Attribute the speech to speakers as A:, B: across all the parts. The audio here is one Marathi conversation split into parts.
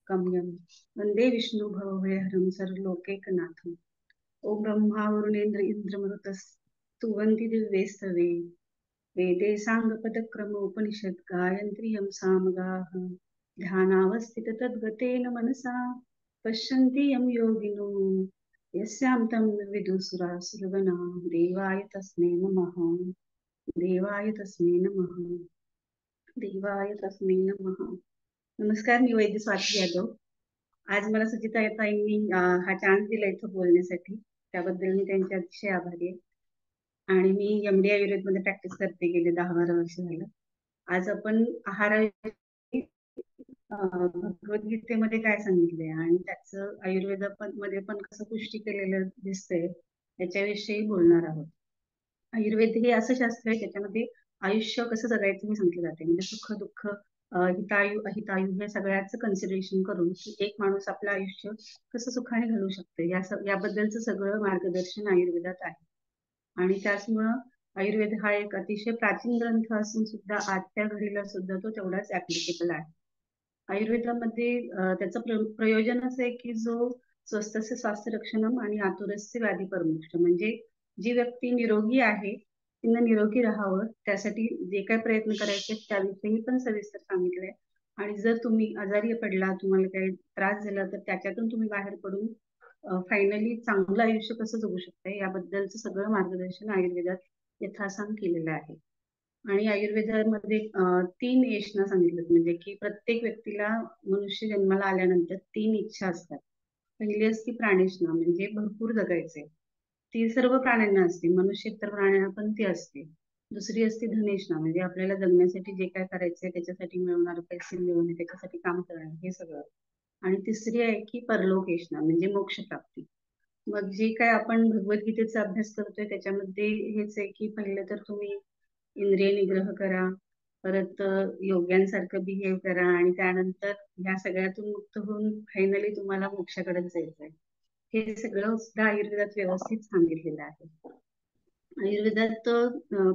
A: गम्यं वन्दे विष्णु भवभयहरं सर्वलोकैकनाथम्। ॐ ब्रह्मा वरुणेन्द्र इन्द्रमरुतस्तुवन्ति दिव्यैस्तवे वेदे साङ्गपदक्रमोपनिषत् गायन्त्री यं सामगाः। ध्यानावस्थित तद्गतेन मनसा पश्यन्ति यं योगिनो यस्यां तं विदुसुरासुरगणा। देवाय तस्मै नमः। देवाय तस्मै नमः। देवाय तस्मै नमः। नमस्कार, मी वैद्य स्वाती यादव. आज मला सुचिता ताईंनी हा चान्स दिला इथं बोलण्यासाठी, त्याबद्दल मी त्यांचे अतिशय आभारी आहे. आणि मी एमडी आयुर्वेदमध्ये प्रॅक्टिस करते गेले 10-12 वर्ष झालं. आज आपण आहाराविषयी भगवद्गीतेमध्ये काय सांगितलंय आणि त्याचं मध्ये पण कसं पुष्टी केलेलं दिसतंय त्याच्याविषयी बोलणार आहोत. आयुर्वेद हे असं शास्त्र आहे त्याच्यामध्ये आयुष्य कसं जगायचं हे सांगितलं जाते. म्हणजे सुख दुःख, हितायु अहितायु हे सगळ्याचं कन्सिडरेशन करून की एक माणूस आपलं आयुष्य कसं सुखाने घालवू शकतो याबद्दलचं सगळं मार्गदर्शन आयुर्वेदात आहे. आणि त्याचमुळं आयुर्वेद हा एक अतिशय प्राचीन ग्रंथ असून सुद्धा आजच्या घडीला सुद्धा तो तेवढाच ऍप्लिकेबल आहे. आयुर्वेदामध्ये त्याचं प्रयोजन असं आहे की जो स्वस्थस्य स्वास्थ्य रक्षणम आणि आतुरस्य व्याधी परमोक्ष, म्हणजे जी व्यक्ती निरोगी आहे तिनं निरोगी राहावं त्यासाठी जे काय प्रयत्न करायचे त्याविषयी पण सविस्तर सांगितलंय. आणि जर तुम्ही आजारी पडला, तुम्हाला काही त्रास झाला, तर त्याच्यातून तुम्ही बाहेर पडून फायनली चांगलं आयुष्य कसं जगू शकता याबद्दलचं सगळं मार्गदर्शन आयुर्वेदात यथासांग केलेलं आहे. आणि आयुर्वेदामध्ये 3 येशना सांगितलं, म्हणजे की प्रत्येक व्यक्तीला मनुष्य जन्माला आल्यानंतर 3 इच्छा असतात. पहिली असती प्राणेशना, म्हणजे भरपूर जगायचे. ती सर्व प्राण्यांना असते, मनुष्य इतर प्राण्यांना पण ती असते. दुसरी असते धनेशना, म्हणजे आपल्याला जगण्यासाठी जे काय करायचंय त्याच्यासाठी मिळवणारे पैसे मिळवणे, त्याच्यासाठी काम करणं हे सगळं. आणि तिसरी आहे की परलोकेशना, म्हणजे मोक्ष प्राप्ती. मग जे काय आपण भगवद्गीतेचा अभ्यास करतोय त्याच्यामध्ये हेच आहे की पहिलं तर तुम्ही इंद्रिय निग्रह करा, परत योग्यांसारखं बिहेव करा, आणि त्यानंतर ह्या सगळ्यातून मुक्त होऊन फायनली तुम्हाला मोक्षाकडे जायचंय. हे सगळं सुद्धा आयुर्वेदात व्यवस्थित सांगितलेलं आहे. आयुर्वेदात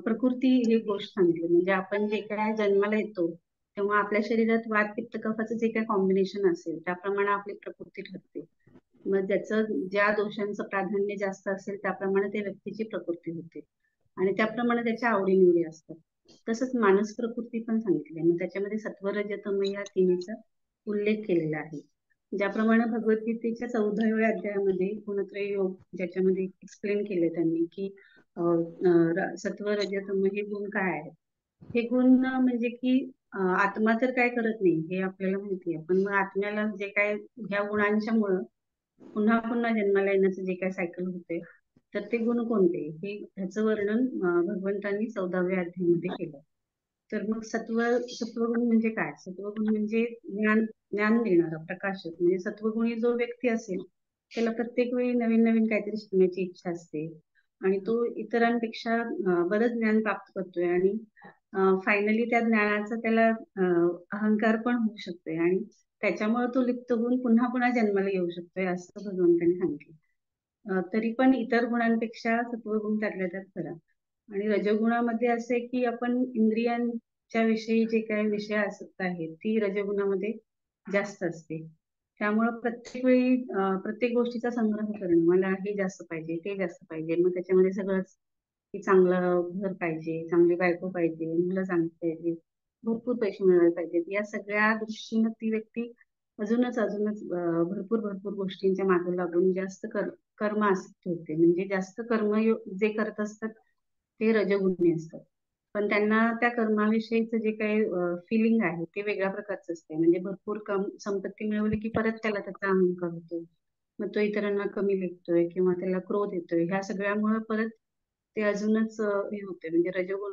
A: प्रकृती ही गोष्ट सांगितली, म्हणजे आपण जे काय जन्माला येतो तेव्हा आपल्या शरीरात वात पित्त कफाचं जे काय कॉम्बिनेशन असेल त्याप्रमाणे आपली प्रकृती ठरते. मग त्याचं ज्या दोषांचं प्राधान्य जास्त असेल त्याप्रमाणे त्या व्यक्तीची प्रकृती होते आणि त्याप्रमाणे त्याच्या आवडीनिवडी असतात. तसंच मानस प्रकृती पण सांगितली, मग त्याच्यामध्ये सत्व रज तम या तिन्हीचा उल्लेख केलेला आहे. ज्याप्रमाणे भगवद्गीतेच्या 14व्या अध्यायामध्ये गुणत्रय योग ज्याच्यामध्ये एक्सप्लेन केले त्यांनी की सत्व रज तम हे गुण काय आहेत. हे गुण म्हणजे की आत्मा तर काय करत नाही हे आपल्याला माहिती आहे, पण मग आत्म्याला जे काय ह्या गुणांच्या मुळे पुन्हा पुन्हा जन्माला येण्याचं जे काय सायकल होते, तर ते गुण कोणते हे ह्याचं वर्णन भगवंतांनी 14व्या अध्यायामध्ये केलं. तर मग सत्वगुण म्हणजे काय? सत्वगुण म्हणजे ज्ञान देणारा प्रकाशक. म्हणजे सत्वगुणी जो व्यक्ती असेल त्याला प्रत्येक वेळी नवीन नवीन काहीतरी शिकण्याची इच्छा असते आणि तो इतरांपेक्षा बरंच ज्ञान प्राप्त करतोय आणि फायनली त्या ज्ञानाचा त्याला अहंकार पण होऊ शकतोय आणि त्याच्यामुळे तो लिप्त होऊन पुन्हा पुन्हा जन्माला येऊ शकतोय असं भगवंतांनी सांगितलं. तरी पण इतर गुणांपेक्षा सत्वगुण त्यातल्या त्यात खरा. आणि रजगुणामध्ये असे की आपण इंद्रियांच्या विषयी जे काही विषय असत आहेत ती रजगुणामध्ये जास्त असते. त्यामुळं प्रत्येक वेळी प्रत्येक गोष्टीचा संग्रह करणं, मला हे जास्त पाहिजे ते जास्त पाहिजे, मग त्याच्यामध्ये सगळंच की चांगलं घर पाहिजे, चांगली बायको पाहिजे, मुलं चांगली पाहिजे, भरपूर पैसे मिळाले पाहिजेत, या सगळ्या दृष्टीनं ती व्यक्ती अजूनच अजूनच भरपूर भरपूर गोष्टींच्या मागे लागून जास्त कर्म आसक्त होते. म्हणजे जास्त कर्म जे करत असतात ते रजगुणी असतात, पण त्यांना त्या कर्माविषयीचं जे काही फिलिंग आहे ते वेगळ्या प्रकारचं असते. म्हणजे भरपूर संपत्ती मिळवली की परत त्याला त्याचा अहंकार होतो, मग तो इतरांना कमी लेखतोय किंवा त्याला क्रोध येतोय. ह्या सगळ्यामुळे परत ते अजूनच हे होते. म्हणजे रजोगुण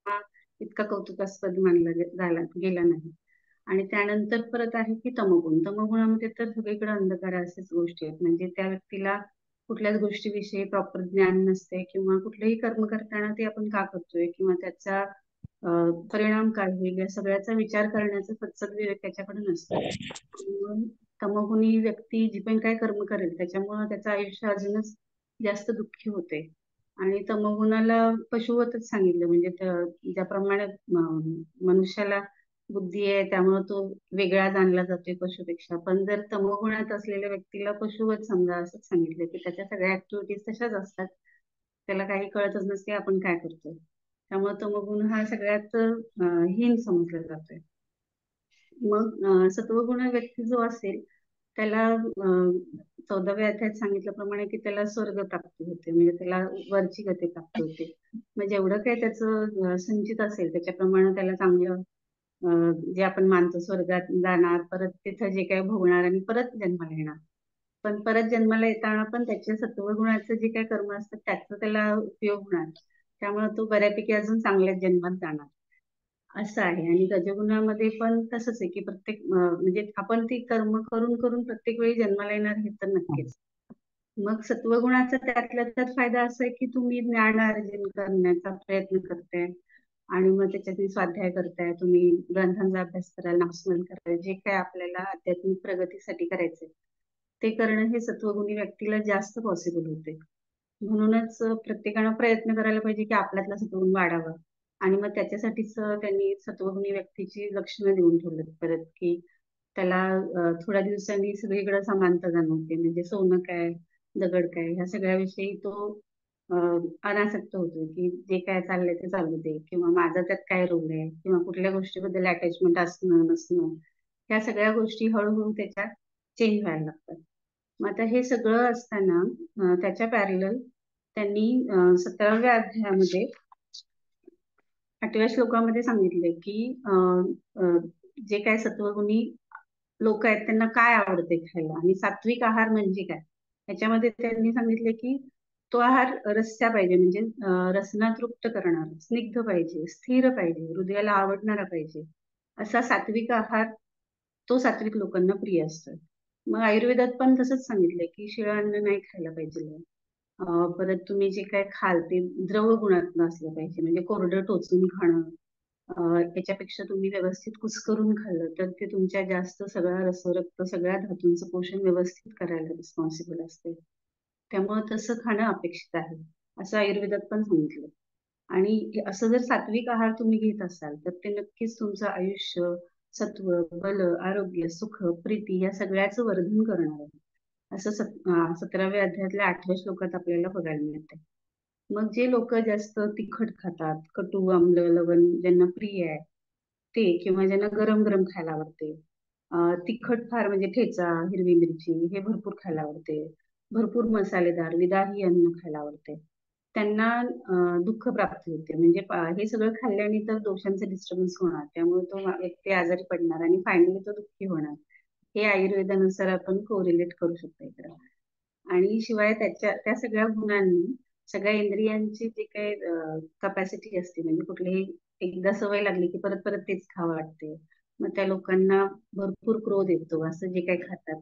A: हा इतका कौतुकास्पद मानला गेला नाही. आणि त्यानंतर परत आहे की तमोगुण. तमोगुणामध्ये तर सगळीकडे अंधकार असेच गोष्टी आहेत. म्हणजे त्या व्यक्तीला कुठल्याच गोष्टीविषयी प्रॉपर ज्ञान नसते किंवा कुठलेही कर्म करताना ते आपण का करतोय किंवा त्याचा परिणाम काय होईल या सगळ्याचा विचार करण्याचा सत्सद विवेक त्याच्याकडे नसतो. म्हणून तमोगुणी व्यक्ती जी पण काय कर्म करेल त्याच्यामुळे त्याचं आयुष्य अजूनच जास्त दुःखी होते. आणि तमोगुणाला पशुवतच सांगितलं, म्हणजे ज्याप्रमाणे मनुष्याला बुद्धी आहे त्यामुळे तो वेगळा जाणला जातोय पशुपेक्षा. पण जर तमोगुणात असलेल्या व्यक्तीला पशुवत समजा, असंच सांगितलं की त्याच्या सगळ्या ऍक्टिव्हिटीज तशाच असतात, त्याला काही कळतच नसते आपण काय करतोय. त्यामुळे तमोगुण हा सगळ्यात हीन समजला जातोय. मग सत्वगुण व्यक्ती जो असेल त्याला 14व्या अध्यायात सांगितल्याप्रमाणे की त्याला स्वर्ग प्राप्ती होते, म्हणजे त्याला वरची गती प्राप्त होते. म्हणजे एवढं काही त्याचं संचित असेल त्याच्याप्रमाणे त्याला चांगलं जे आपण मानतो स्वर्गात जाणार, परत तिथं जे काही भोगणार आणि परत जन्माला येणार. पण परत जन्माला येताना पण त्याच्या सत्वगुणाचं जे काही कर्म असतात त्याचा त्याला उपयोग होणार. त्यामुळे तो बऱ्यापैकी अजून चांगल्याच जन्मात जाणार असं आहे. आणि रजगुणामध्ये पण तसंच आहे की प्रत्येक म्हणजे आपण ती कर्म करून करून प्रत्येक वेळी जन्माला येणार हे तर नक्कीच. मग सत्वगुणाचा त्यातल्या त्यात फायदा असा आहे की तुम्ही ज्ञान अर्जन करण्याचा प्रयत्न करताय आणि मग त्याच्यात स्वाध्याय करताय, तुम्ही ग्रंथांचा अभ्यास कराल, नामस्मरण कराल, जे काय आपल्याला आध्यात्मिक प्रगतीसाठी करायचंय ते करणं हे सत्वगुणी व्यक्तीला जास्त पॉसिबल होते. म्हणूनच प्रत्येकानं प्रयत्न करायला पाहिजे की आपल्यातला सत्वगुण वाढावा. आणि मग त्याच्यासाठीच त्यांनी सत्वगुणी व्यक्तीची लक्षणं देऊन ठेवलेत परत, की त्याला थोड्या दिवसांनी सगळीकडे समानता जाणवते, म्हणजे सोनं काय दगड काय ह्या सगळ्याविषयी तो अनासक्त होतो, की जे काय चाललंय ते चालू दे, किंवा माझा त्यात काय रोल आहे, किंवा कुठल्या गोष्टीबद्दल अटॅचमेंट असणं नसणं, ह्या सगळ्या गोष्टी हळूहळू त्याच्यात चेंज व्हायला लागतात. मग आता हे सगळं असताना त्याच्या पॅरलल त्यांनी 17व्या अध्यायामध्ये 8व्या श्लोकामध्ये सांगितले की जे काय सत्वगुणी लोक आहेत त्यांना काय आवडते खायला आणि सात्विक आहार म्हणजे काय. त्याच्यामध्ये त्यांनी सांगितले की तो आहार रस्सा पाहिजे, म्हणजे रसनातृप्त करणारा, स्निग्ध पाहिजे, स्थिर पाहिजे, हृदयाला आवडणारा पाहिजे, असा सात्विक आहार तो सात्विक लोकांना प्रिय असतो. मग आयुर्वेदात पण तसंच सांगितलंय की शिळं अन्न नाही खायला पाहिजे. परत तुम्ही जे काय खाल ते द्रव गुणात्मक असलं पाहिजे, म्हणजे कोरडं टोचून खाणं. त्याच्यापेक्षा तुम्ही व्यवस्थित कुस्करून खाल्लं तर ते तुमच्या जास्त सगळा रक्त सगळ्या धातूंचं पोषण व्यवस्थित करायला रिस्पॉन्सिबल असते. त्यामुळे तसं खाणं अपेक्षित आहे असं आयुर्वेदात पण सांगितलं. आणि असं जर सात्विक आहार तुम्ही घेत असाल तर ते नक्कीच तुमचं आयुष्य, सत्व, बल, आरोग्य, सुख, प्रीती या सगळ्याचं वर्धन करणार आहे. असं 17व्या अध्यायातल्या 8व्या श्लोकात आपल्याला बघायला मिळते. मग जे लोक जास्त तिखट खातात, कटू, आम्ल, लवण ज्यांना प्रिय आहे ते, किंवा ज्यांना गरम गरम खायला आवडते, तिखट फार म्हणजे ठेचा, हिरवी मिरची हे भरपूर खायला आवडते, भरपूर मसालेदार विदाही अन्न खायला आवडते, त्यांना दुःख प्राप्ती होते. म्हणजे हे सगळं खाल्ल्याने तर दोषांचे डिस्टर्बन्स होणार, त्यामुळे तो व्यक्ती आजारी पडणार आणि फायनली तो दुःखी होणार. हे आयुर्वेदानुसार आपण कोरिलेट करू शकतो इकडं. आणि शिवाय त्या सगळ्या गुणांनी सगळ्या इंद्रियांची जी काही कपॅसिटी असते, म्हणजे कुठलीही एकदा सवय लागली की परत परत तेच खावं वाटते. मग त्या लोकांना भरपूर क्रोध येतो, असं जे काही खातात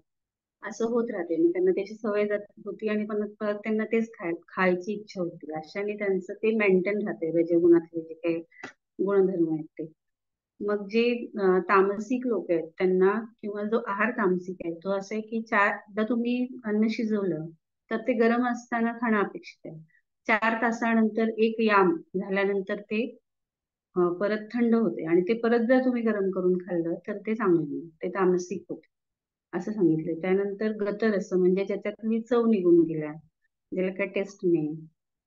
A: असं होत राहते. मग त्यांना त्याची सवय होती आणि परत परत त्यांना तेच खायची इच्छा होती. अशाने त्यांचं ते मेंटेन राहते, रजगुणातले जे काही गुणधर्म आहेत ते. मग जे तामसिक लोक आहेत त्यांना, किंवा जो आहार तामसिक आहे तो असं आहे की एकदा तुम्ही अन्न शिजवलं तर ते गरम असताना खाणं अपेक्षित आहे. 4 तासानंतर एक याम झाल्यानंतर ते परत थंड होते आणि ते परत जर तुम्ही गरम करून खाल्लं तर ते चांगलं नाही, ते तामसिक होते असं सांगितलं. त्यानंतर गतरस म्हणजे ज्याच्यातली चव निघून गेल्या, ज्याला काही टेस्ट नाही,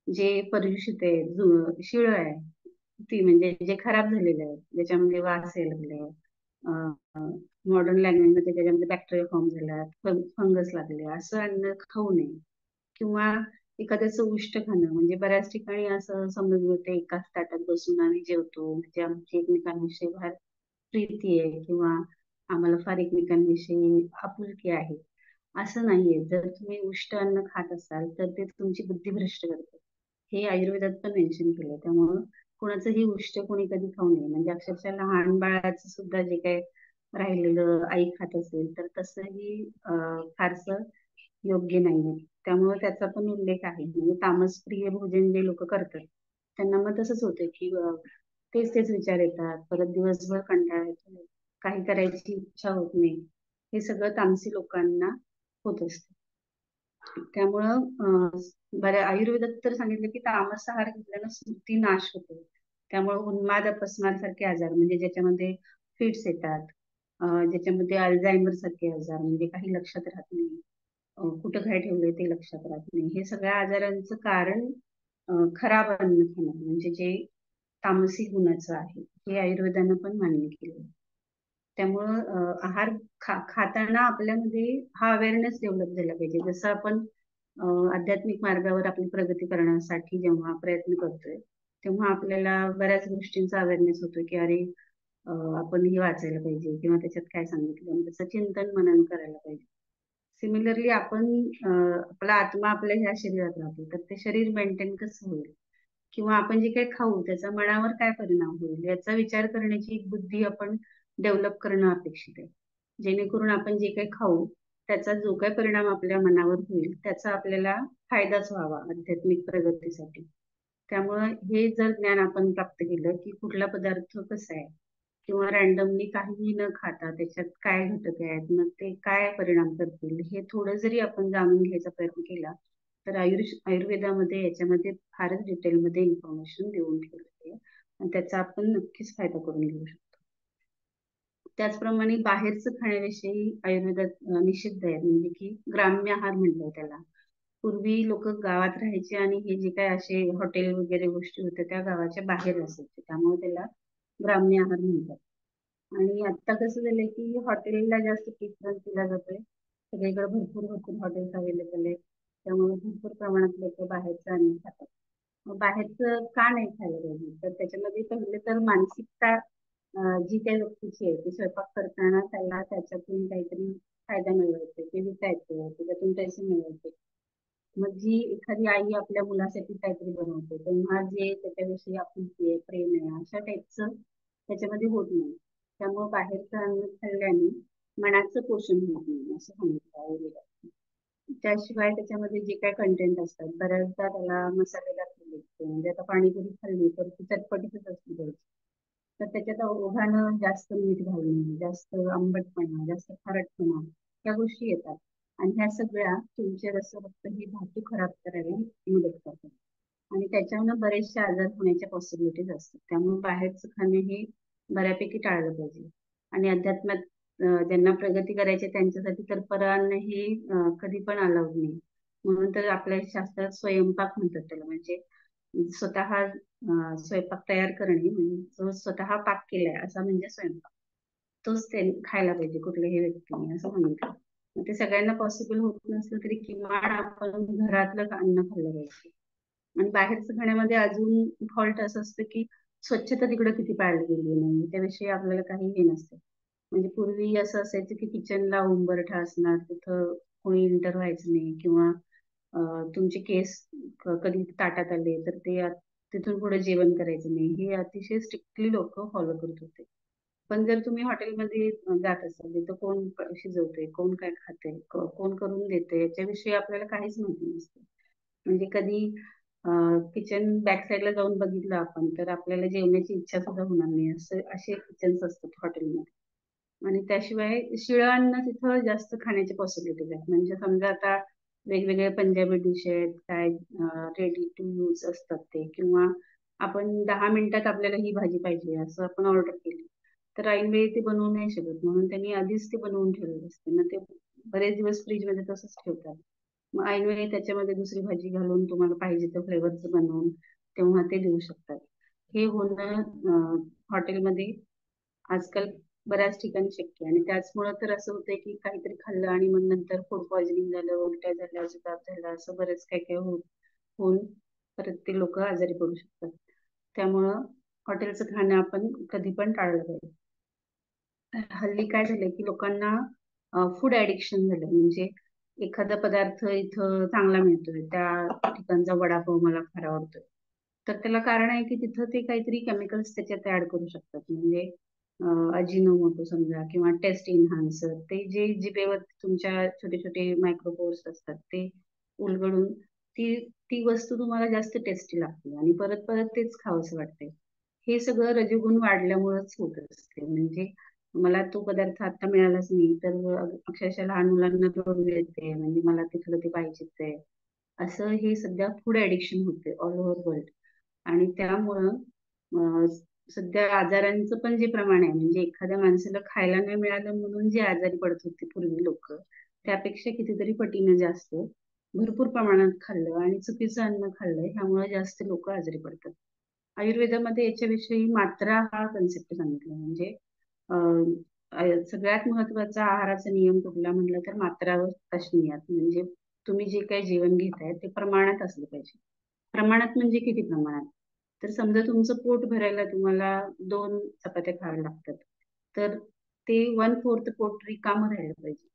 A: जे प्रदूषित आहे, शिळ आहे, ती म्हणजे जे खराब झालेलं आहे, ज्याच्यामध्ये वास यायला लागले, मॉडर्न लँग्वेज मध्ये त्याच्यामध्ये बॅक्टेरिया फॉर्म झाला, फंगस लागले, असं अन्न खाऊ नये. किंवा एखाद्याचं उष्ट खाणं, म्हणजे बऱ्याच ठिकाणी असं समजून होते एकाच ताटात बसून आम्ही जेवतो, म्हणजे आमची एकमेकांविषयी फार प्रीती आहे किंवा आम्हाला फार एकमेकांविषयी आपुलकी आहे. असं नाहीये. जर तुम्ही उष्ट अन्न खात असाल तर ते तुमची बुद्धी भ्रष्ट करते, हे आयुर्वेदात पण मेन्शन केलं. त्यामुळं कोणाचंही उष्ट कोणी कधी खाऊ नये. म्हणजे अक्षरशः लहान बाळाचं सुद्धा जे काही राहिलेलं आई खात असेल तर तसंही फारसं योग्य नाहीये. त्यामुळे त्याचा पण उल्लेख आहे. म्हणजे तामसप्रिय भोजन जे लोक करतात त्यांना मग तसंच होतं की तेच तेच विचार येतात, परत दिवसभर कंटाळा येतो, काही करायची इच्छा होत नाही. हे सगळं तामसी लोकांना होत असतं. त्यामुळं बऱ्या आयुर्वेदात तर सांगितलं की तामस आहार घेतल्यानं स्मृती नाश होतो. त्यामुळे उन्माद, अपस्मार सारखे आजार, म्हणजे ज्याच्यामध्ये फिट्स येतात, ज्याच्यामध्ये अल्झायमर सारखे आजार, म्हणजे काही लक्षात राहत नाही, कुठं काय ठेवलंय ते लक्षात राहत नाही. हे सगळ्या आजारांचं कारण खराब अन्न खाणं, म्हणजे जे तामसिक गुणाचं आहे, हे आयुर्वेदानं पण मान्य केलं. त्यामुळं आहार खाताना आपल्यामध्ये हा अवेअरनेस डेव्हलप झाला पाहिजे. जसं आपण आध्यात्मिक मार्गावर आपली प्रगती करण्यासाठी जेव्हा प्रयत्न करतोय, तेव्हा आपल्याला बऱ्याच गोष्टींचा अवेअरनेस होतो की अरे, आपण हे वाचायला पाहिजे किंवा त्याच्यात काय सांगितलं, त्याचं चिंतन मनन करायला पाहिजे. सिमिलरली आपण आपला आत्मा आपल्या ह्या शरीरात राहतो, तर ते शरीर मेंटेन कसं होईल किंवा आपण जे काही खाऊ त्याचा मनावर काय परिणाम होईल याचा विचार करण्याची एक बुद्धी आपण डेव्हलप करणं अपेक्षित आहे. जेणेकरून आपण जे काही खाऊ त्याचा जो काही परिणाम आपल्या मनावर होईल त्याचा आपल्याला फायदाच व्हावा आध्यात्मिक प्रगतीसाठी. त्यामुळं हे जर ज्ञान आपण प्राप्त केलं की कुठला पदार्थ कसा आहे किंवा रॅन्डमली काहीही न खाता त्याच्यात काय घटक आहेत, मग ते काय परिणाम करतील, हे थोडं जरी आपण जाणून घ्यायचा प्रयत्न केला तर आयुर्वेदामध्ये याच्यामध्ये फारच डिटेलमध्ये इन्फॉर्मेशन देऊन ठेवलेली आहे आणि त्याचा आपण नक्कीच फायदा करून घेऊ शकतो. त्याचप्रमाणे बाहेरचं खाण्याविषयी आयुर्वेदात निषिद्ध आहे, म्हणजे की ग्राम्य आहार म्हणतात त्याला. पूर्वी लोक गावात राहायचे आणि हे जे काय असे हॉटेल वगैरे गोष्टी होत्या त्या गावाच्या बाहेर असायचे, त्यामुळे त्याला ग्राम्य आहार म्हणतात. आणि आता कसं झालंय की हॉटेलला जास्त प्रिफरन्स दिला जातोय. सगळीकडे भरपूर भरपूर हॉटेल्स अवेलेबल आहेत, त्यामुळे भरपूर प्रमाणात लोक बाहेरचं अन्न खातात. मग बाहेरचं का नाही खायला पाहिजे, तर त्याच्यामध्ये पहिले तर मानसिकता जी काही व्यक्तीची आहे ती स्वयंपाक करताना त्याला त्याच्यातून काहीतरी फायदा मिळवायचा, ते विकायचं, त्याच्यातून पैसे मिळवायचे. मग जी एखादी आई आपल्या मुलासाठी काहीतरी बनवते तेव्हा जे त्याच्याविषयी आपुलकी आहे, प्रेम आहे, अशा टाईपचं त्याच्यामध्ये होत नाही. त्यामुळे बाहेरचं अन्न खाल्ल्याने मनाचं पोषण होत नाही असं सांगितलं आयुर्वेदात. त्याशिवाय त्याच्यामध्ये जे काय कंटेंट असतात बऱ्याचदा त्याला मसालेदार केले असते. म्हणजे आता पाणीपुरी खाल्ली तर ती चटपटीतच असते द्यायची, तर त्याच्यात ओघानं जास्त मीठ घालणे, जास्त आंबटपणा, जास्त खारटपणा या गोष्टी येतात आणि ह्या सगळ्या तुमचे रक्त ही धातू खराब करायला मदत करतात आणि त्याच्यानं बरेचसे आजार होण्याच्या पॉसिबिलिटीज असतात. त्यामुळे बाहेरचं खाणे हे बऱ्यापैकी टाळलं पाहिजे. आणि अध्यात्मात ज्यांना प्रगती करायची त्यांच्यासाठी तर परान्न हे कधी पण अलाउड नाही. म्हणून तर आपल्या शास्त्रात स्वयंपाक म्हणतात त्याला, म्हणजे स्वतः स्वयंपाक तयार करणे, म्हणजे जो स्वतः पाक केलाय असा म्हणजे स्वयंपाक, तोच ते खायला पाहिजे कुठल्याही व्यक्तीने असं म्हणतात. मग ते सगळ्यांना पॉसिबल होत नसलं तरी किमान आपण घरातलं अन्न खाल्लं पाहिजे. आणि बाहेरचं खाण्यामध्ये अजून फॉल्ट असं असतं की स्वच्छता तिकडे किती पाळली गेली नाही त्याविषयी आपल्याला काही हे नसतं. म्हणजे पूर्वी असं असायचं की किचनला उंबरठा असणार, तिथं कोणी इंटर व्हायचं नाही किंवा तुमचे केस कधी ताटात आले तर ते तिथून पुढे जेवण करायचं नाही, हे अतिशय स्ट्रिक्टली लोक फॉलो करत होते. पण जर तुम्ही हॉटेलमध्ये जात असाल तिथं कोण शिजवते, कोण काय खाते, कोण करून देते याच्याविषयी आपल्याला काहीच माहिती नसतं. म्हणजे कधी किचन बॅक साईडला जाऊन बघितलं आपण तर आपल्याला जेवण्याची इच्छा सुद्धा होणार नाही, असं असे किचन्स असतात हॉटेलमध्ये. आणि त्याशिवाय शिळं अन्न तिथं जास्त खाण्याचे पॉसिबिलिटीज आहेत. म्हणजे समजा आता वेगवेगळे पंजाबी डिश आहेत काय, रेडी टू यूज असतात ते, किंवा आपण 10 मिनिटात आपल्याला ही भाजी पाहिजे असं आपण ऑर्डर केली तर ऐनवेळी ते बनवू नाही शकत, म्हणून त्यांनी आधीच ते बनवून ठेवलेलं असते ना, ते बरेच दिवस फ्रीज मध्ये तसंच ठेवतात. मग ऐनवेळी त्याच्यामध्ये दुसरी भाजी घालून तुम्हाला पाहिजे त्या फ्लेवरचं बनवून तेव्हा ते देऊ शकतात. हे होणं हॉटेलमध्ये आजकाल बऱ्याच ठिकाणी शक्य आहे. आणि त्याचमुळं तर असं होतंय की काहीतरी खाल्लं आणि मग नंतर फूड पॉइझनिंग झालं, उलट्या झाल्या, जुलाब झाला, असं बरेच काय काय होऊन परत ते लोक आजारी पडू शकतात. त्यामुळं हॉटेलचं खाणं आपण कधी पण टाळलं पाहिजे. हल्ली काय झालंय की लोकांना फूड ऍडिक्शन झालं, म्हणजे एखादा पदार्थ इथं चांगला मिळतोय, त्या ठिकाणचा वडापाव मला फार आवडतोय, तर त्याला कारण आहे की तिथं ते काहीतरी केमिकल्स त्याच्यात ऍड करू शकतात. म्हणजे अजिनोमोटो समजा किंवा टेस्ट इन्हान्सर, ते जे जिभेवर तुमच्या छोटे छोटे मायक्रोपोर्स असतात ते उलगडून ती ती वस्तू तुम्हाला जास्त टेस्टी लागते आणि परत परत तेच खावंसं वाटते. हे सगळं रजोगुण वाढल्यामुळेच होत असते. म्हणजे मला तो पदार्थ आता मिळालाच नाही तर अक्षरशः लहान मुलांना रडू येते, म्हणजे मला तिथलं ते पाहिजेच आहे, असं हे सध्या फूड ऍडिक्शन होते ऑल ओव्हर वर्ल्ड. आणि त्यामुळं सध्या आजारांचं पण जे प्रमाण आहे, म्हणजे एखाद्या माणसाला खायला नाही मिळालं म्हणून जे आजारी पडत होते पूर्वी लोक, त्यापेक्षा कितीतरी पटीने जास्त भरपूर प्रमाणात खाल्लं आणि चुकीचं अन्न खाल्लं ह्यामुळे जास्त लोक आजारी पडतात. आयुर्वेदामध्ये याच्याविषयी मात्रा हा कन्सेप्ट सांगितला. म्हणजे सगळ्यात महत्वाचा आहाराचा नियम कुठला म्हटलं तर मात्रा व तशनियात. म्हणजे तुम्ही जे काही जेवण घेताय ते प्रमाणात असलं पाहिजे. प्रमाणात म्हणजे किती प्रमाणात? तर समजा तुमचं पोट भरायला तुम्हाला 2 चपात्या खाव्या लागतात, तर ते 1/4 पोट रिकामं राहिलं पाहिजे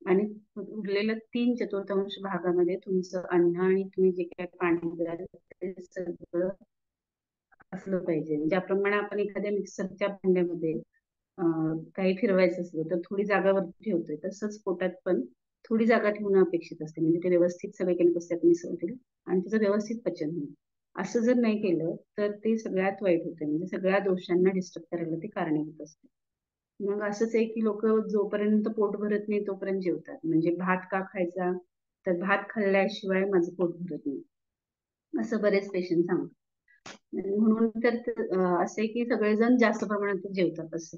A: आणि उरलेलं 3/4 भागामध्ये तुमचं अन्न आणि तुम्ही जे काही पाणी पिताय ते सगळं असलं पाहिजे. ज्याप्रमाणे आपण एखाद्या मिक्सरच्या भांड्यामध्ये काही फिरवायचं असलं तर थोडी जागा वरती ठेवतोय, तसंच पोटात पण थोडी जागा ठेवणं अपेक्षित असते. म्हणजे ते व्यवस्थित सगळे केमिकल्स त्यात मिसळतील आणि त्याचं व्यवस्थित पचन होईल. असं जर नाही केलं तर ते सगळ्यात वाईट होतं. म्हणजे सगळ्या दोषांना डिस्टर्ब करायला ते कारणीभूत असते. मग असंच आहे की लोक जोपर्यंत पोट भरत नाही तोपर्यंत जेवतात. म्हणजे भात का खायचा? तर भात खाल्ल्याशिवाय माझं पोट भरत नाही, असं बरेच पेशंट सांगतात. आणि म्हणून तर असं आहे की सगळेजण जास्त प्रमाणात जेवतात असं.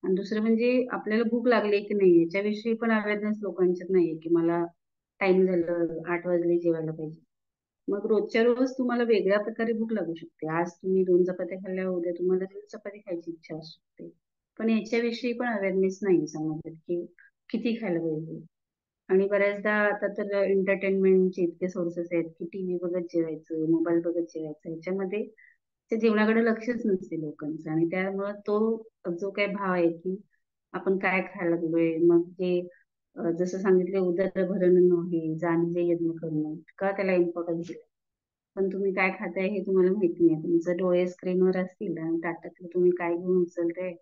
A: आणि दुसरं म्हणजे आपल्याला भूक लागली की नाही याच्याविषयी पण अवेअरनेस लोकांच्यात नाहीये की मला टाइम झालं, 8 वाजले, जेवायला पाहिजे. मग रोजच्या रोज तुम्हाला वेगळ्या प्रकारे भूक लागू शकते. आज तुम्ही 2 चपात्या खाल्ल्या, उद्या तुम्हाला 3 चपाती खायची इच्छा असू शकते. पण याच्याविषयी पण अवेअरनेस नाही समाजात की किती खायला पाहिजे. आणि बऱ्याचदा आता तर एंटरटेनमेंटचे इतके सोर्सेस आहेत की टीव्ही बघत जेवायचं, मोबाईल बघत जेवायचं, ह्याच्यामध्ये त्या जेवणाकडे लक्षच नसते लोकांचं. आणि त्यामुळे तो जो काही भाव आहे की आपण काय खायला लागलोय, मग ते जसं सांगितले उदरभरण नव्हे जाणीवे यज्ञ करणं, का त्याला इम्पॉर्टन्स दिलं. पण तुम्ही काय खाताय हे तुम्हाला माहिती नाही. तुमचे डोळे स्क्रीनवर असतील आणि ताटातलं तुम्ही काय घेऊन उचलताय,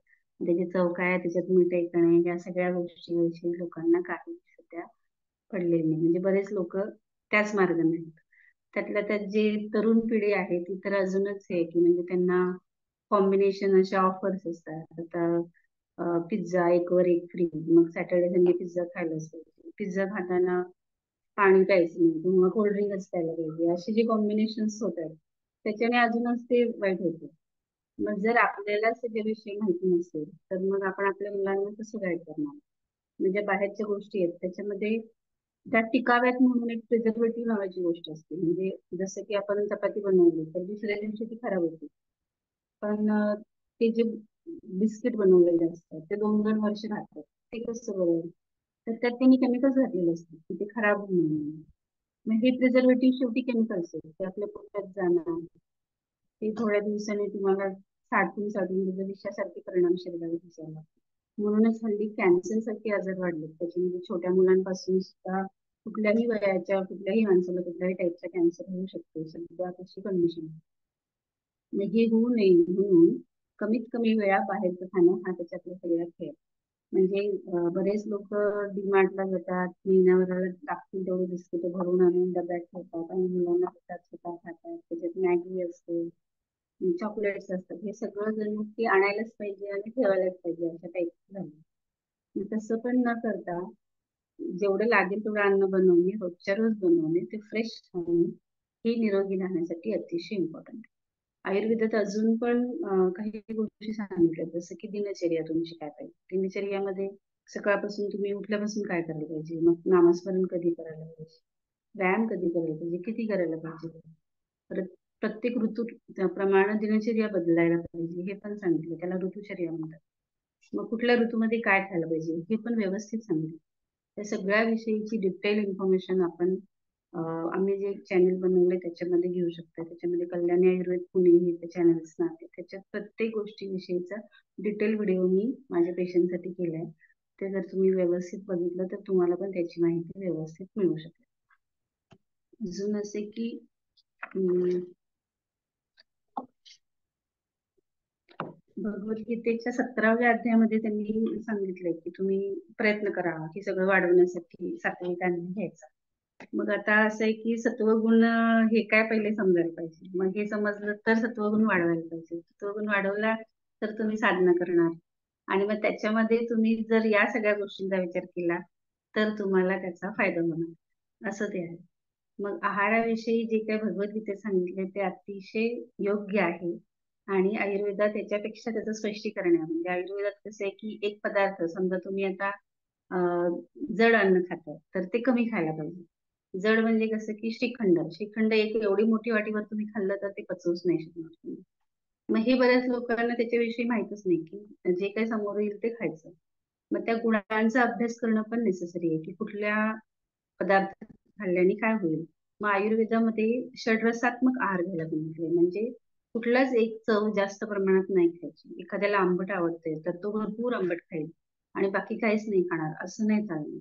A: त्याची चव काय आहे, त्याच्यात मीठ आहे का नाही, या सगळ्या गोष्टीविषयी लोकांना काही सध्या पडलेली नाही. म्हणजे बरेच लोक त्याच मार्गाने आहेत. त्यातल्या त्यात जे तरुण पिढी आहे ती तर अजूनच आहे की म्हणजे त्यांना कॉम्बिनेशन अशा ऑफर्स असतात. आता पिझ्झा एक वर एक फ्री, मग सॅटर्डे संडे पिझ्झा खायलाच पाहिजे, पिझ्झा खाताना पाणी प्यायचं नाही किंवा कोल्ड्रिंकच प्यायला पाहिजे, असे जे कॉम्बिनेशन्स होत आहेत त्याच्याने अजूनच ते वाईट होतं. मग जर आपल्यालाच त्याच्याविषयी माहिती नसेल तर मग आपण आपल्या मुलांना कसं गाईड करणार? म्हणजे बाहेरच्या गोष्टी आहेत त्याच्यामध्ये त्या टिकाव्यात म्हणून एक प्रिझर्वेटिव्ह नावाची गोष्ट असते. म्हणजे जसं की आपण चपाती बनवली तर दुसऱ्या दिवशी ती खराब होते. पण ते जे बिस्किट बनवलेले असतात ते 2-2 वर्ष राहतात. ते कसं बरोबर? तर त्यात त्यांनी केमिकल्स घातलेले असतात की ते खराब होऊ नये. मग हे प्रिझर्वेटिव्ह शेवटी केमिकल्स आहेत ते आपल्या पोटात जाणार, ते थोड्या दिवसांनी तुम्हाला साठून साठून त्याचा विषासारखे परिणाम शरीरावर दिसायला लागतात. म्हणूनच हल्ली कॅन्सर सारखे आजार वाढले. त्याच्यामध्ये छोट्या मुलांपासून सुद्धा कुठल्याही वयाच्या कुठल्याही माणसाला कुठल्याही टाईपचा कॅन्सर होऊ शकतो. सध्या अशी कंडिशन आहे. मग हे होऊ नये म्हणून कमीत कमी वेळा बाहेरचं खाणं हा त्याच्यातला सगळ्यात खेळ. म्हणजे बरेच लोक डीमार्टला जातात, महिन्याभराला लागतील तेवढे बिस्किट भरून आणून डब्यात ठेवतात आणि मुलांना देतात, स्वतः खातात. त्याच्यात मॅगी असते, चॉकलेट्स असतात, हे सगळं जण ते आणायलाच पाहिजे आणि ठेवायलाच पाहिजे अशा टाईप झालं. मग तसं पण न करता जेवढं लागेल तेवढं अन्न बनवणे, रोजच्या रोज बनवणे, ते फ्रेश खाणे हे निरोगी राहण्यासाठी अतिशय इम्पॉर्टंट आहे. आयुर्वेदात अजून पण काही गोष्टी सांगितल्यात, जसं की दिनचर्या तुमची काय पाहिजे. दिनचर्यामध्ये सकाळपासून तुम्ही उठल्यापासून काय करायला पाहिजे, मग नामस्मरण कधी करायला पाहिजे, व्यायाम कधी करायला पाहिजे, किती करायला पाहिजे, परत प्रत्येक ऋतू प्रमाणे दिनचर्या बदलायला पाहिजे हे पण सांगितलं. त्याला ऋतुचर्या म्हणतात. मग कुठल्या ऋतूमध्ये काय खायला पाहिजे हे पण व्यवस्थित सांगितलं. त्या सगळ्या विषयीची डिटेल इन्फॉर्मेशन आपण आम्ही जे चॅनल बनवले त्याच्यामध्ये घेऊ शकता. त्याच्यामध्ये कल्याणी आयुर्वेद पुणे हे ते चॅनल्स नाव आहे. त्याच्यात प्रत्येक गोष्टीविषयीचा डिटेल व्हिडिओ मी माझ्या पेशंटसाठी केलाय. ते जर तुम्ही व्यवस्थित बघितलं तर तुम्हाला पण त्याची माहिती व्यवस्थित मिळू शकेल. अजून असे की भगवद्गीतेच्या 17व्या अध्यायामध्ये त्यांनी सांगितलंय की तुम्ही प्रयत्न करा की सगळं वाढवण्यासाठी सात्विक अन्न घ्यायचं. मग आता असं आहे की सत्वगुण हे काय पहिले समजायला पाहिजे. मग हे समजलं तर सत्वगुण वाढवायला पाहिजे. सत्वगुण वाढवला तर तुम्ही साधना करणार आणि मग त्याच्यामध्ये तुम्ही जर या सगळ्या गोष्टींचा विचार केला तर तुम्हाला त्याचा फायदा होणार, असं ते आहे. मग आहाराविषयी जे काही भगवद्गीतेत सांगितले ते अतिशय योग्य आहे. आणि आयुर्वेदात त्याच्यापेक्षा त्याचं स्पष्टीकरण आहे. म्हणजे आयुर्वेदात कसं आहे की एक पदार्थ समजा तुम्ही आता जड अन्न खाताय तर ते कमी खायला पाहिजे. जड म्हणजे कसं की श्रीखंड श्रीखंड एक एवढी मोठी वाटीवर तुम्ही खाल्लं तर ते पचवूच नाही शकणार तुम्ही. मग हे बऱ्याच लोकांना त्याच्याविषयी माहितच नाही की जे काही समोर येईल ते खायचं. मग त्या गुणांचा अभ्यास करणं पण नेसेसरी आहे की कुठल्या पदार्थ खाल्ल्याने काय होईल. मग आयुर्वेदामध्ये षड्रसात्मक आहार घ्यायला सांगितले. म्हणजे कुठलाच एक चव जास्त प्रमाणात नाही खायची. एखाद्याला आंबट आवडते तर तो भरपूर आंबट खाईल आणि बाकी काहीच नाही खाणार, असं नाही चालणार.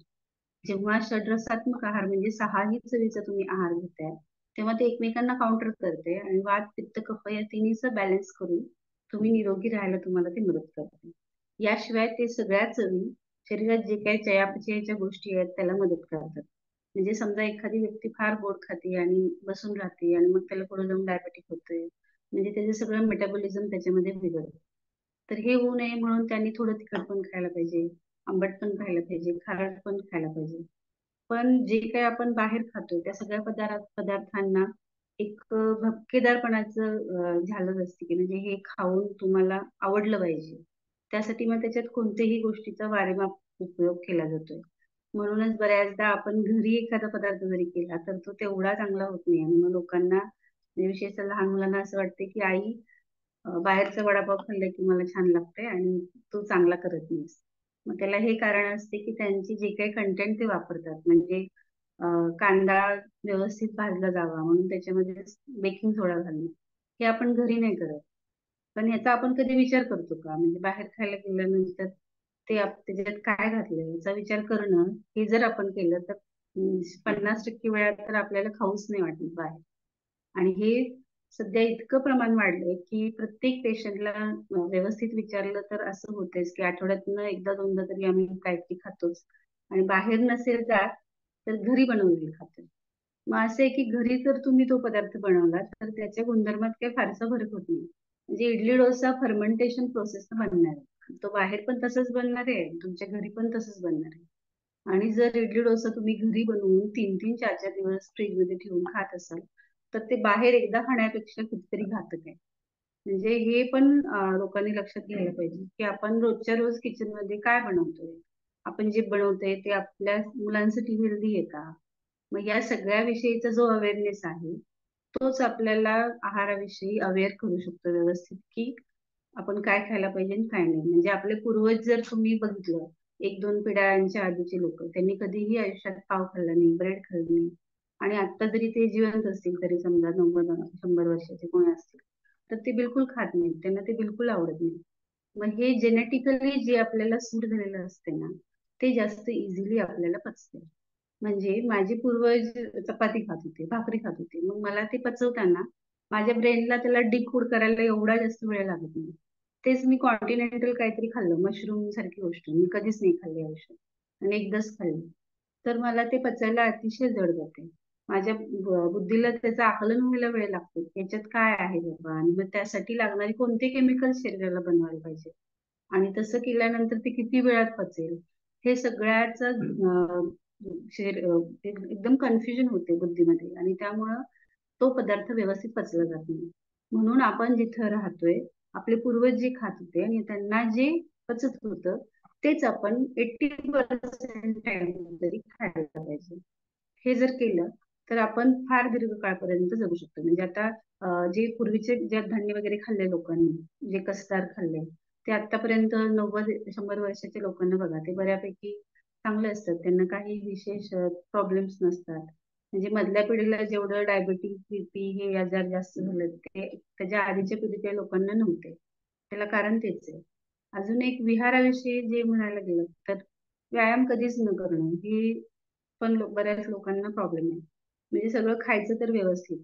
A: जेव्हा षड्रसात्मक आहार म्हणजे सहाही चवीचा तुम्ही आहार घेताय तेव्हा ते एकमेकांना काउंटर करते आणि वात पित्त कफ या तिन्हीचं बॅलन्स करून तुम्ही निरोगी राहायला तुम्हाला ते मदत करते. याशिवाय ते सगळ्या चवी शरीरात जे काही चयापचयाच्या गोष्टी आहेत त्याला मदत करतात. म्हणजे समजा एखादी व्यक्ती फार गोड खाते आणि बसून राहते आणि मग त्याला पुढे जाऊन डायबेटिक होते, म्हणजे त्याचे सगळं मेटाबॉलिझम त्याच्यामध्ये बिघडतं. तर हे होऊ नये म्हणून त्यांनी थोडं तिखट पण खायला पाहिजे, आंबट पण खायला पाहिजे, खारट पण खायला पाहिजे. पण जे काही आपण बाहेर खातो त्या सगळ्या पदार्थांना एक भपकेदारपणाचं झालंच असते की म्हणजे हे खाऊन तुम्हाला आवडलं पाहिजे. त्यासाठी मग त्याच्यात कोणत्याही गोष्टीचा वारेमाप उपयोग केला जातोय. म्हणूनच बऱ्याचदा आपण घरी एखादा पदार्थ जरी केला तर तो तेवढा चांगला होत नाही आणि मग लोकांना म्हणजे विशेषतः लहान मुलांना असं वाटते की आई बाहेरचा वडापाव खाल्ला की मला छान लागतंय आणि तू चांगला करत नाहीस. मग त्याला हे कारण असते की त्यांची जे काही कंटेंट ते वापरतात म्हणजे कांदा व्यवस्थित भाजला जावा म्हणून त्याच्यामध्ये बेकिंग सोडा घालणे हे आपण घरी नाही करत. पण ह्याचा आपण कधी विचार करतो का? म्हणजे बाहेर खायला गेल्यानंतर त्याच्यात काय घातलंय याचा विचार करणं हे जर आपण केलं तर 50% वेळा तर आपल्याला खाऊच नाही वाटत बाहेर. आणि हे सध्या इतकं प्रमाण वाढलंय की प्रत्येक पेशंटला व्यवस्थित विचारलं तर असं होतंय की आठवड्यातनं एकदा दोनदा तरी आम्ही काहीतरी खातोच आणि बाहेर नसेल जात तर घरी बनवलेलं खातो. मग असं आहे की घरी जर तुम्ही तो पदार्थ बनवला तर त्याच्या गुणधर्मात काही फारसा फरक होत नाही. म्हणजे इडली डोसा फर्मेंटेशन प्रोसेस बनणार आहे, तो बाहेर पण तसंच बनणार आहे, तुमच्या घरी पण तसंच बनणार आहे. आणि जर इडली डोसा तुम्ही घरी बनवून 3-3, 4-4 दिवस फ्रीज मध्ये ठेवून खात असाल तर ते बाहेर एकदा खाण्यापेक्षा कितीतरी घातक आहे. म्हणजे हे पण लोकांनी लक्षात घ्यायला पाहिजे की आपण रोजच्या रोज किचन मध्ये काय बनवतोय, आपण जे बनवतोय ते आपल्या मुलांसाठी हेल्दी आहे का. मग या सगळ्या विषयीचा जो अवेअरनेस आहे तोच आपल्याला आहाराविषयी अवेअर करू शकतो व्यवस्थित की आपण काय खायला पाहिजे आणि काय नाही. म्हणजे आपले पूर्वज जर तुम्ही बघितलं 1-2 पिढ्यांच्या आधीचे लोक त्यांनी कधीही आयुष्यात पाव खाल्ला नाही, ब्रेड खाल्लं नाही आणि आता जरी ते जिवंत असतील तरी समजा 90-100 वर्षाचे कोणी असतील तर ते बिलकुल खात नाहीत, त्यांना ते बिलकुल आवडत नाही. मग हे जेनेटिकली जे आपल्याला सूट झालेलं असते ना ते जास्त इझिली आपल्याला पचते. म्हणजे माझे पूर्वज चपाती खात होते, भाकरी खात होते, मग मला ते पचवताना माझ्या ब्रेनला त्याला डिकोड करायला एवढा जास्त वेळ लागत नाही. तेच मी कॉन्टिनेंटल काहीतरी खाल्लं मशरूम सारखी गोष्ट मी कधीच नाही खाल्ली आयुष्यात आणि एकदाच खाल्ली तर मला ते पचायला अतिशय जड जाते. माझ्या बुद्धीला त्याचं आकलन व्हायला वेळ लागतो याच्यात काय आहे बाबा आणि मग त्यासाठी लागणारी कोणते केमिकल शरीराला बनवायला पाहिजे आणि तसं केल्यानंतर ते किती वेळात पचेल हे सगळ्याच एकदम कन्फ्युजन होते बुद्धीमध्ये आणि त्यामुळं तो पदार्थ व्यवस्थित पचला जात नाही. म्हणून आपण जिथं राहतोय आपले पूर्वज जे खात होते आणि त्यांना जे पचत होतं तेच आपण 80% टाइम तरी खायला पाहिजे. हे जर केलं तर आपण फार दीर्घकाळपर्यंत जगू शकतो. म्हणजे आता जे पूर्वीचे जे धान्य वगैरे खाल्ले लोकांनी जे कसदार खाल्ले ते आतापर्यंत 90-100 वर्षाच्या लोकांना बघा ते बऱ्यापैकी चांगले असतात, त्यांना काही विशेष प्रॉब्लेम्स नसतात. म्हणजे मधल्या पिढीला जेवढं डायबिटीज बीपी हे आजार जास्त झाले ते त्याच्या आधीच्या पिढीच्या लोकांना नव्हते. त्याला कारण तेच आहे. अजून एक विहाराविषयी जे म्हणायला गेलं तर व्यायाम कधीच न करणं ही पण बऱ्याच लोकांना प्रॉब्लेम आहे. म्हणजे सगळं खायचं तर व्यवस्थित.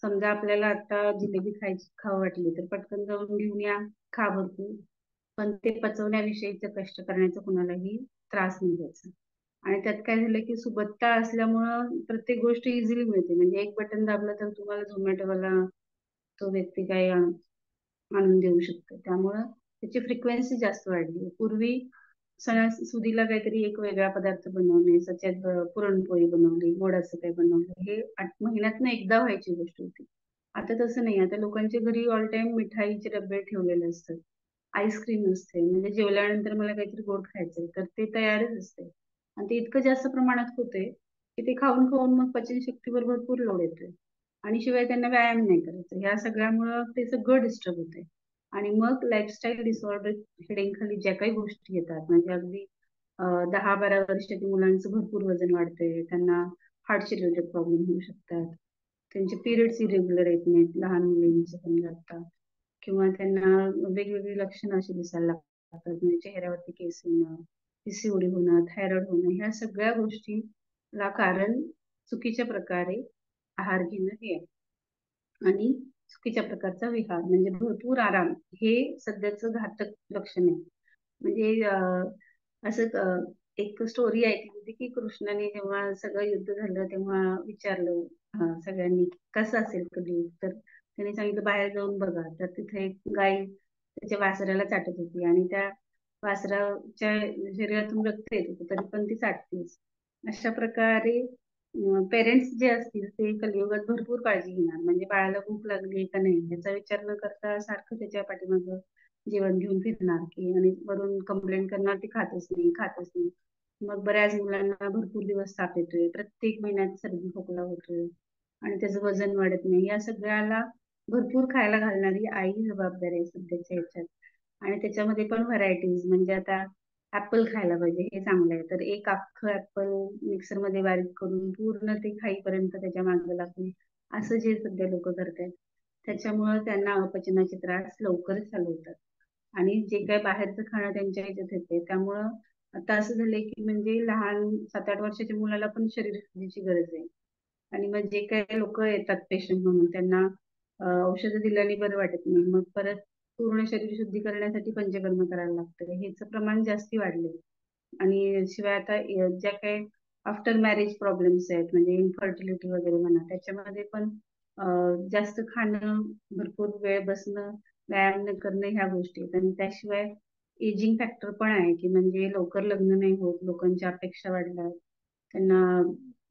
A: समजा आपल्याला आता जिलेबी खायची खावं वाटली तर पटकन जाऊन घेऊन या, खा भरपूर. पण ते पचवण्याविषयीचं कष्ट करण्याचा कुणालाही त्रास नाही घ्यायचा. आणि त्यात काय झालं की सुबत्ता असल्यामुळं प्रत्येक गोष्ट इझिली मिळते. म्हणजे एक बटन दाबलं तर तुम्हाला झोमॅटोवाला तो व्यक्ती काय आणून देऊ शकतो. त्यामुळं त्याची फ्रिक्वेन्सी जास्त वाढली. पूर्वी सणासुदीला काहीतरी एक वेगळा पदार्थ बनवणे, पुरणपोळी बनवली, गोडाचं काही बनवलं, हे महिन्यातनं एकदा व्हायची गोष्ट होती. आता तसं नाही. आता लोकांच्या घरी ऑल टाइम मिठाईचे डबे ठेवलेले असतात. आईस्क्रीम असते, म्हणजे जेवल्यानंतर मला काहीतरी गोड खायचंय तर ते तयारच असते. आणि ते इतकं जास्त प्रमाणात होते की ते खाऊन खाऊन मग पचनशक्तीवर भरपूर लोड येतोय. आणि शिवाय त्यांना व्यायाम नाही करायचा. ह्या सगळ्यामुळं ते सगळं डिस्टर्ब होते. आणि मग लाईफस्टाईल डिसऑर्डर हेडिंग खाली ज्या काही गोष्टी येतात, म्हणजे अगदी 10-12 वर्षाच्या मुलांचं भरपूर वजन वाढतंय, त्यांना हार्टचे रिलेटेड प्रॉब्लेम होऊ शकतात, त्यांचे पिरियड्स इरेग्युलर येत नाहीत, लहान मुलींचे पण लागतात, किंवा त्यांना वेगवेगळी लक्षणं अशी दिसायला लागतात, म्हणजे चेहऱ्यावरती केस येणं, पीसीओडी होणं, थायरॉइड होणं, ह्या सगळ्या गोष्टीला कारण चुकीच्या प्रकारे आहार घेणं हे आहे. आणि चुकीच्या प्रकारचा विहार म्हणजे भरपूर आराम हे सध्याचं घातक लक्षण आहे. म्हणजे असं एक स्टोरी ऐकली होती की कृष्णाने जेव्हा सगळं युद्ध झालं तेव्हा विचारलं सगळ्यांनी की कसं असेल कलियुग, तर त्यांनी सांगितलं बाहेर जाऊन बघा. तर तिथे एक गाय त्याच्या वासराला चाटत होती आणि त्या वासराच्या शरीरातून रक्त येत होतं तरी पण ती चाटतेच. अशा प्रकारे पेरेंट्स जे असतील ते कलियुगात भरपूर काळजी घेणार, म्हणजे बाळाला भूक लागली का नाही याचा विचार न करता सारखं त्याच्या पाठीमागं जेवण घेऊन फिरणार की, आणि वरून कंप्लेंट करणार ती खातच नाही खातच नाही. मग बऱ्याच मुलांना भरपूर दिवस ताप येतोय, प्रत्येक महिन्यात सर्दी खोकला होतोय आणि त्याचं वजन वाढत नाही. या सगळ्याला भरपूर खायला घालणारी आई जबाबदार आहे सध्याच्या ह्याच्यात. आणि त्याच्यामध्ये पण व्हरायटीज, म्हणजे आता ऍपल खायला पाहिजे हे चांगलं आहे, तर एक अख्खं ऍपल मिक्सर मध्ये बारीक करून पूर्ण ते खाईपर्यंत त्याच्या मागे लागून असं जे सध्या लोक करतात, त्याच्यामुळे त्यांना अपचनाचे त्रास लवकरच चालू होतात. आणि जे काही बाहेरचं खाणं त्यांच्या ह्याच्यात येते त्यामुळं आता असं झालंय की म्हणजे लहान 7-8 वर्षाच्या मुलाला पण शरीरशुद्धीची गरज आहे. आणि मग जे काही लोक येतात पेशंट म्हणून त्यांना औषधं दिल्याने बरं वाटत नाही, मग परत पूर्ण शरीर शुद्धी करण्यासाठी पंचकर्म करायला लागतं. हेच प्रमाण जास्ती वाढले. आणि शिवाय आता ज्या काही आफ्टर मॅरेज प्रॉब्लेम्स आहेत, म्हणजे इन्फर्टिलिटी वगैरे म्हणा, त्याच्यामध्ये पण जास्त खाणं, भरपूर वेळ बसणं, व्यायाम न करणं ह्या गोष्टी आहेत. आणि त्याशिवाय एजिंग फॅक्टर पण आहे की म्हणजे लवकर लग्न नाही होत, लोकांच्या अपेक्षा वाढल्या, त्यांना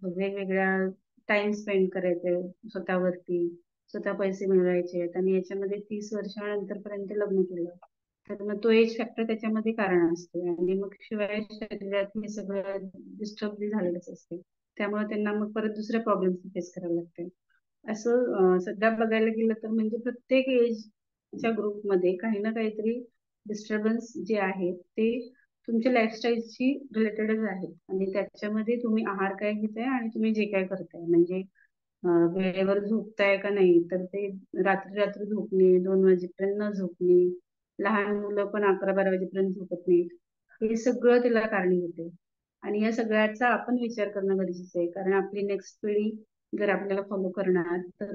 A: वेगवेगळ्या टाइम स्पेंड करायचे स्वतःवरती, स्वतः पैसे मिळवायचे आहेत, आणि याच्यामध्ये 30 वर्षानंतर पर्यंत लग्न केलं तर मग तो एज फॅक्टर त्याच्यामध्ये कारण असते. आणि मग शिवाय शरीरात हे सगळं डिस्टर्ब झालेलंच असते, त्यामुळे त्यांना मग परत दुसऱ्या प्रॉब्लेम फेस करावे लागते. असं सध्या बघायला गेलं तर म्हणजे प्रत्येक एजच्या ग्रुपमध्ये काही ना काहीतरी डिस्टर्बन्स जे आहेत ते तुमच्या लाईफस्टाईलशी रिलेटेडच आहेत. आणि त्याच्यामध्ये तुम्ही आहार काय घेताय आणि तुम्ही जे काय करताय, म्हणजे वेळेवर झोपताय का नाही, तर ते रात्री रात्री झोपणे, 2 वाजेपर्यंत न झोपणे, लहान मुलं पण 11-12 वाजेपर्यंत झोपत नाहीत, हे सगळं त्याला कारणीभूत आहे. आणि या सगळ्याचा आपण विचार करणं गरजेचं आहे, कारण आपली नेक्स्ट पिढी जर आपल्याला फॉलो करणार तर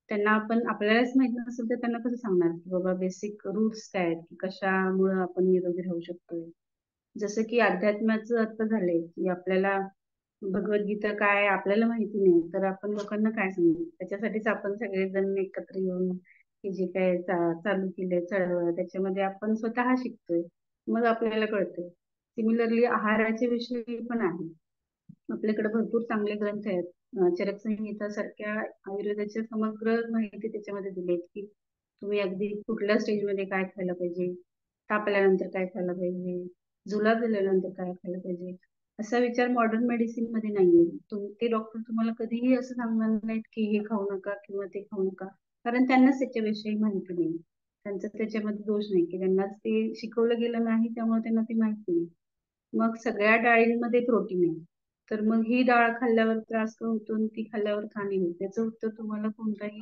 A: त्यांना आपण, आपल्यालाच माहित नसेल तर त्यांना कसं सांगणार की बाबा बेसिक रूट्स काय आहेत, की कशामुळे आपण निरोगी राहू शकतोय. जसं की अध्यात्माचं अर्थ झालंय की आपल्याला भगवद्गीता काय आपल्याला माहिती नाही तर आपण लोकांना काय सांगू. त्याच्यासाठीच आपण सगळेजण एकत्र येऊन हे जे काय चालू केलंय चळवळ, त्याच्यामध्ये आपण स्वतः शिकतोय, मग आपल्याला कळतंय. सिमिलरली आहाराचे विषय पण आहे. आपल्याकडे भरपूर चांगले ग्रंथ आहेत. चरक संहिता सारख्या आयुर्वेदाच्या समग्र माहिती त्याच्यामध्ये दिली आहे की तुम्ही अगदी कुठल्या स्टेजमध्ये काय खायला पाहिजे, ताप आल्यानंतर काय खायला पाहिजे, जुलाब झाल्यानंतर काय खायला पाहिजे. असा विचार मॉडर्न मेडिसिन मध्ये नाहीये. ते डॉक्टर तुम्हाला कधीही असं सांगणार नाहीत की हे खाऊ नका किंवा ते खाऊ नका, कारण त्यांनाच त्याच्याविषयी माहिती नाही. त्यांचं त्याच्यामध्ये दोष नाही की त्यांनाच ते शिकवलं गेलं नाही, त्यामुळे त्यांना ते माहिती नाही. मग सगळ्या डाळींमध्ये प्रोटीन आहे, तर मग ही डाळ खाल्ल्यावर त्रास का होतो आणि ती खाल्ल्यावर का नाही होत, त्याचं उत्तर तुम्हाला कोणताही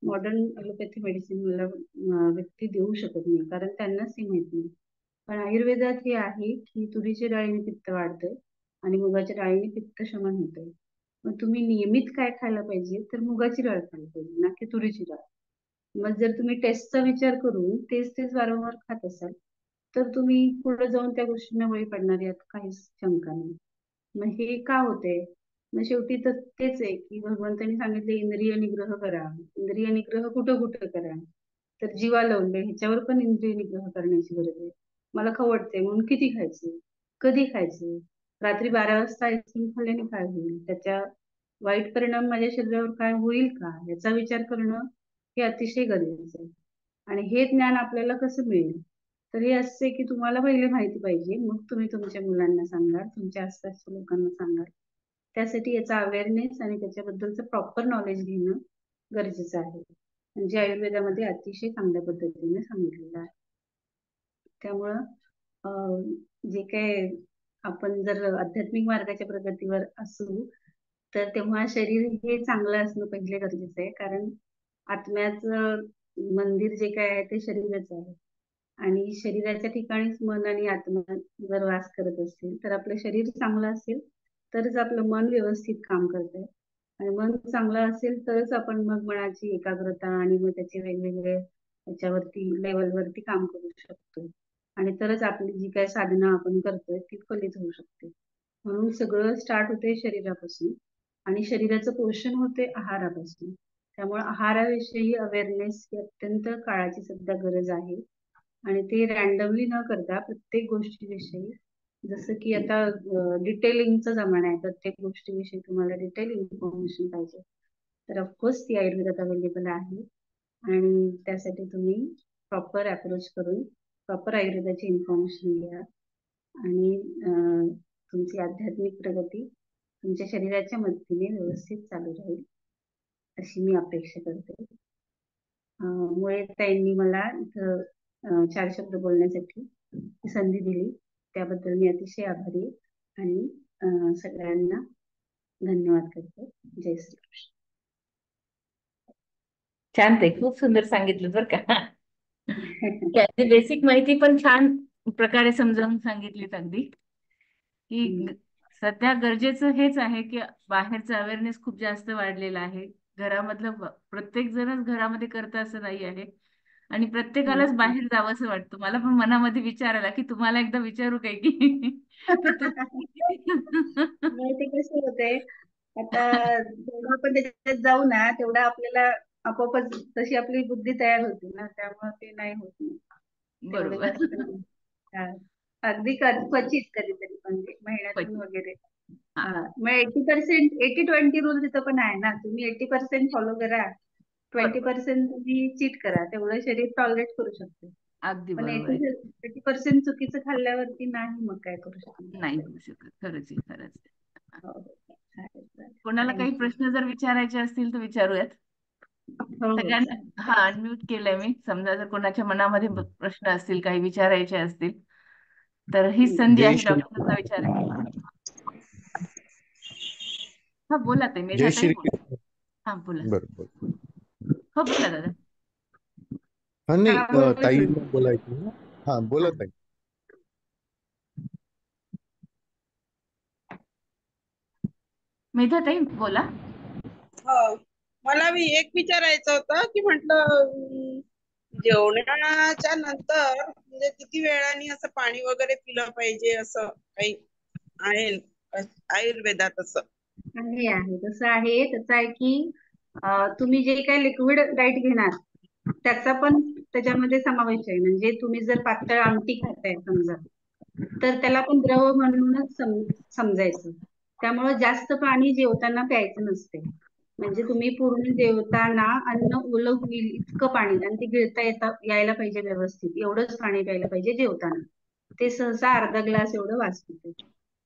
A: मॉडर्न ॲलोपॅथी मेडिसिन मला व्यक्ती देऊ शकत नाही, कारण त्यांनाच ते माहिती नाही. पण आयुर्वेदात हे आहे की तुरीच्या डाळीने पित्त वाढतंय आणि मुगाच्या डाळीने पित्त शमन होतंय. मग तुम्ही नियमित काय खायला पाहिजे, तर मुगाची डाळ खायला पाहिजे ना की तुरीची डाळ. मग जर तुम्ही टेस्टचा विचार करून तेच तेच वारंवार खात असाल तर तुम्ही पुढे जाऊन त्या गोष्टींना बळी पडणार यात काहीच शंका नाही. मग हे का होते, मग शेवटी तर तेच आहे की भगवंतांनी सांगितले इंद्रिय निग्रह करा. इंद्रिय निग्रह कुठं कुठं करा, तर जीवा लावले ह्याच्यावर पण इंद्रिय निग्रह करण्याची गरज आहे. मला खाऊ वाटते म्हणून किती खायचे, कधी खायचे, रात्री 12 वाजता आईस्क्रीम खाल्ल्याने काय होईल, त्याच्या वाईट परिणाम माझ्या शरीरावर काय होईल का याचा विचार करणं हे अतिशय गरजेचं आहे. आणि हे ज्ञान आपल्याला कसं मिळेल? तर हे असते की तुम्हाला पहिले माहिती पाहिजे, मग तुम्ही तुमच्या मुलांना सांगाल, तुमच्या आसपासच्या लोकांना सांगाल. त्यासाठी याचा अवेअरनेस आणि त्याच्याबद्दलचं प्रॉपर नॉलेज घेणं गरजेचं आहे. म्हणजे आयुर्वेदामध्ये अतिशय चांगल्या पद्धतीने सांगितलेलं आहे. त्यामुळं जे काय आपण जर आध्यात्मिक मार्गाच्या प्रगतीवर असू, तर तेव्हा शरीर हे चांगलं असणं पहिले गरजेचं आहे. कारण आत्म्याचं मंदिर जे काय आहे ते शरीरच आहे. आणि शरीराच्या ठिकाणीच मन आणि आत्मा जर वास करत असतील, तर आपलं शरीर चांगलं असेल तरच आपलं मन व्यवस्थित काम करतंय. आणि मन चांगलं असेल तरच आपण मग मनाची एकाग्रता आणि मग त्याचे वेगवेगळे त्याच्यावरती लेवलवरती काम करू शकतो. आणि तरच आपली जी काही साधना आपण करतोय ती फलित होऊ शकते. म्हणून सगळं स्टार्ट होते शरीरापासून आणि शरीराचं पोषण होते आहारापासून. त्यामुळे आहाराविषयी अवेअरनेस ही अत्यंत काळाची सध्या गरज आहे. आणि ते रॅन्डमली न करता प्रत्येक गोष्टीविषयी, जसं की आता डिटेलिंगचा जमाना आहे, प्रत्येक गोष्टीविषयी तुम्हाला डिटेल इन्फॉर्मेशन पाहिजे, तर ऑफकोर्स ती आयुर्वेदात अवेलेबल आहे. आणि त्यासाठी तुम्ही प्रॉपर अप्रोच करून प्रॉपर आयुर्वेदाची इन्फॉर्मेशन घ्या. आणि तुमची आध्यात्मिक प्रगती तुमच्या शरीराच्या मदतीने व्यवस्थित चालू राहील अशी मी अपेक्षा करते. मुळे ताईंनी मला इथं 4 शब्द बोलण्यासाठी संधी दिली, त्याबद्दल मी अतिशय आभारी आहे. आणि सगळ्यांना धन्यवाद करते. जय श्रीकृष्ण.
B: छान, ते खूप सुंदर सांगितलं बरं का. त्याची बेसिक माहिती पण छान प्रकारे समजावून सांगितलीत अगदी, की सध्या गरजेचं हेच आहे की बाहेरचा अवेअरनेस खूप जास्त वाढलेला आहे. घरामधलं प्रत्येक जणच घरामध्ये करतं असं नाही आहे. आणि प्रत्येकालाच बाहेर जावं असं वाटतं. मला पण मनामध्ये विचार आला की तुम्हाला एकदा विचारू काय की की
A: नाही, ते कसं होतंय आता, जेवढं आपण त्याच्यात जाऊ ना तेवढा आपल्याला आपोआपच तशी आपली बुद्धी तयार होते ना, त्यामुळे ते नाही होत नाही तेवढं
B: बरोबर.
A: जास्त नाही. हा. अगदी क्वचित कधीतरी म्हणजे महिन्यातून वगैरे.
B: हा,
A: हा. मग 80% 80-20 रूल तिथं पण आहे ना, तुम्ही 80% फॉलो करा,
B: बरोबर.
A: 20% तुम्ही चीट करा, तेवढं शरीर टॉलरेट करू शकते.
B: अगदी
A: पण
B: बरोबर आहे.
A: 80% चुकीचं खाल्ल्यावरती नाही मग काय करू
B: नाही
A: शकणार.
B: होऊ शकत. खरंच आहे, खरंच आहे.
A: हो, हो. चालेल, चालेल.
B: कोणाला काही
A: थँक्यू.
B: प्रश्न जर विचारायचे असतील तर विचारूयात.
A: हो, हो,
B: सगळ्यांना
A: चालेल.
B: हा अनम्यूट केलंय मी. समजा जर कोणाच्या मनामध्ये प्रश्न असतील, काही विचारायचे असतील, तर हीच संधी
C: जय
B: आहे
C: श्री
B: डॉक्टरांना विचारायची. हा बोला ताई,
C: जय
B: मेधाताई
C: श्री
B: बोला.
C: कृष्ण.
B: हा बोला.
C: बरोबर.
B: हो बोला दादा.
C: हा नाही,
A: हा, बोला की.
C: ताईंना बोलायचं ना. हा बोला
B: हा
C: ताई.
B: मेधाताई बोला.
D: हो, मला एक विचारायचं होतं की म्हटलं जेवणाच्या नंतर म्हणजे किती वेळाने असं पाणी वगैरे पिलं पाहिजे, असं काही आहे आयुर्वेदात असं?
A: आहे तसं आहे. त्याचं आहे की तुम्ही जे काही लिक्विड डाईट घेणार त्याचा पण त्याच्यामध्ये समावेश आहे. म्हणजे तुम्ही जर पातळ आमटी खाताय समजा, तर त्याला पण द्रव म्हणूनच समजायचं. त्यामुळे जास्त पाणी जेवताना प्यायचं नसते. म्हणजे तुम्ही पूर्ण जेवताना अन्न ओलं होईल इतकं पाणी, आणि ते गिळता यायला पाहिजे व्यवस्थित, एवढंच पाणी प्यायला पाहिजे जेवताना. ते सहसा अर्धा ग्लास एवढं वाचतं.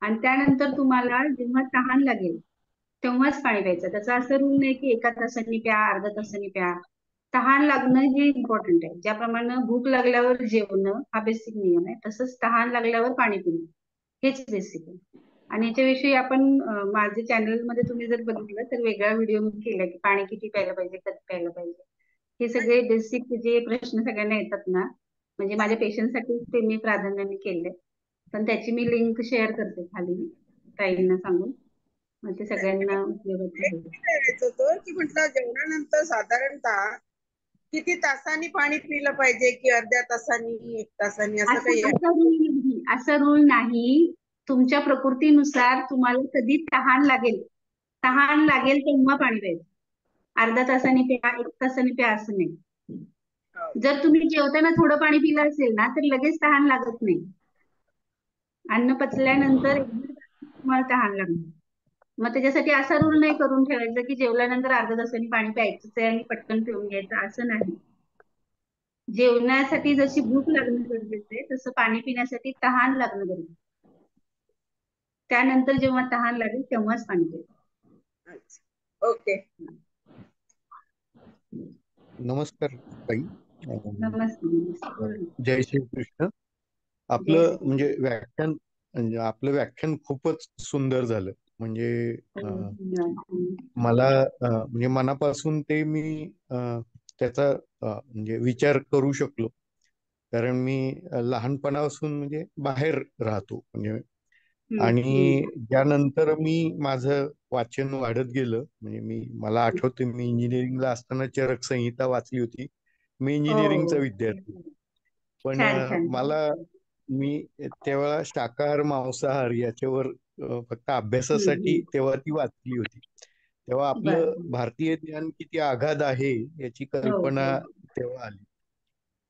A: आणि त्यानंतर तुम्हाला जेव्हा तहान लागेल तेव्हाच पाणी प्यायचं. त्याचा असं रूल नाही की एका तासाने प्या, अर्ध्या तासाने प्या. तहान लागणं हे इम्पॉर्टंट आहे. ज्याप्रमाणे भूक लागल्यावर जेवणं हा बेसिक नियम आहे, तसंच तहान लागल्यावर पाणी पिणं हेच बेसिक आहे. आणि याच्याविषयी आपण माझ्या चॅनल मध्ये तुम्ही जर बघितलं तर वेगळा व्हिडिओ मी केलाय की पाणी किती प्यायला पाहिजे, कधी प्यायला पाहिजे. हे सगळे बेसिक जे प्रश्न सगळ्यांना येतात ना, म्हणजे माझ्या पेशंटसाठी ते मी प्राधान्याने केले. पण त्याची मी लिंक शेअर करते खाली ताईंना सांगून, मग ते सगळ्यांना उपयोगात
D: एक
A: राहील.
D: विचारायचं होतं की म्हटलं जेवणानंतर साधारणतः किती तासांनी पाणी पिलं पाहिजे, की अर्ध्या तासांनी, 1 तासांनी, असं
A: असं
D: काही आहे?
A: असं रूल नाही, असा रूल नाही. तुमच्या प्रकृतीनुसार तुम्हाला कधी तहान लागेल तेव्हा पाणी प्यायचं. अर्ध्या तासाने प्या, 1 तासाने प्या असं नाही.
D: हो.
A: जर तुम्ही जेवताना थोडं पाणी पिलं असेल ना तर लगेच तहान लागत नाही. अन्न पचल्यानंतर एकदम तुम्हाला तहान लागणार. मग त्याच्यासाठी असा रूल नाही करून ठेवायचा की जेवल्यानंतर अर्ध्या तासाने पाणी प्यायचंच आहे आणि पटकन पिऊन घ्यायचं, असं नाही. जेवणासाठी जशी भूक लागणं गरजेचं आहे तसं पाणी पिण्यासाठी तहान लागणं गरजेचं आहे. त्यानंतर जेव्हा तहान लागेल तेव्हाच पाणी प्यायचं.
D: अच्छा. ओके.
C: नमस्कार ताई.
A: नमस्ते नमस्ते. बोला ना.
C: जय श्री कृष्ण.
A: जय
C: आपलं
A: श्री कृष्ण.
C: आपलं व्याख्यान खूपच सुंदर झालं. म्हणजे
A: हो,
C: अं,
A: धन्यवाद.
C: मला म्हणजे मनापासून ते मी त्याचा म्हणजे विचार करू शकलो. कारण मी लहानपणापासून म्हणजे बाहेर राहतो म्हणजे, आणि ज्यानंतर मी माझं वाचन वाढत गेलं. म्हणजे मला आठवतं मी इंजिनिअरिंगला असताना चरक संहिता वाचली होती. मी इंजिनिअरिंगचा
A: हो,
C: विद्यार्थी, पण
A: छान छान.
C: मी तेव्हा शाकाहार मांसाहार याच्यावर फक्त अभ्यासासाठी तेव्हा ती वाचली होती. तेव्हा आपलं
A: बर.
C: भारतीय ज्ञान किती आगाध आहे याची
A: हो
C: कल्पना
A: हो.
C: तेव्हा आली.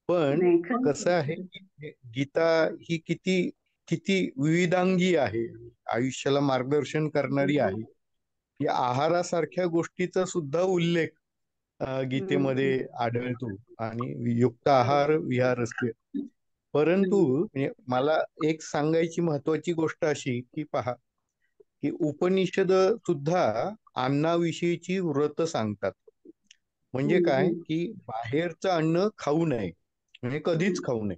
C: पण
A: नाही, खरंच
C: कसं आहे
A: आहे.
C: की गीता ही किती किती विविधांगी आहे, आयुष्याला मार्गदर्शन करणारी आहे. की आहारासारख्या गोष्टीचा सुद्धा उल्लेख गीतेमध्ये आढळतो. आणि युक्त आहार विहारस्य. परंतु म्हणजे मला एक सांगायची महत्वाची गोष्ट अशी की पहा, की उपनिषद सुद्धा अन्नाविषयीची व्रत सांगतात. म्हणजे काय की बाहेरचं अन्न खाऊ नये, म्हणजे कधीच खाऊ नये.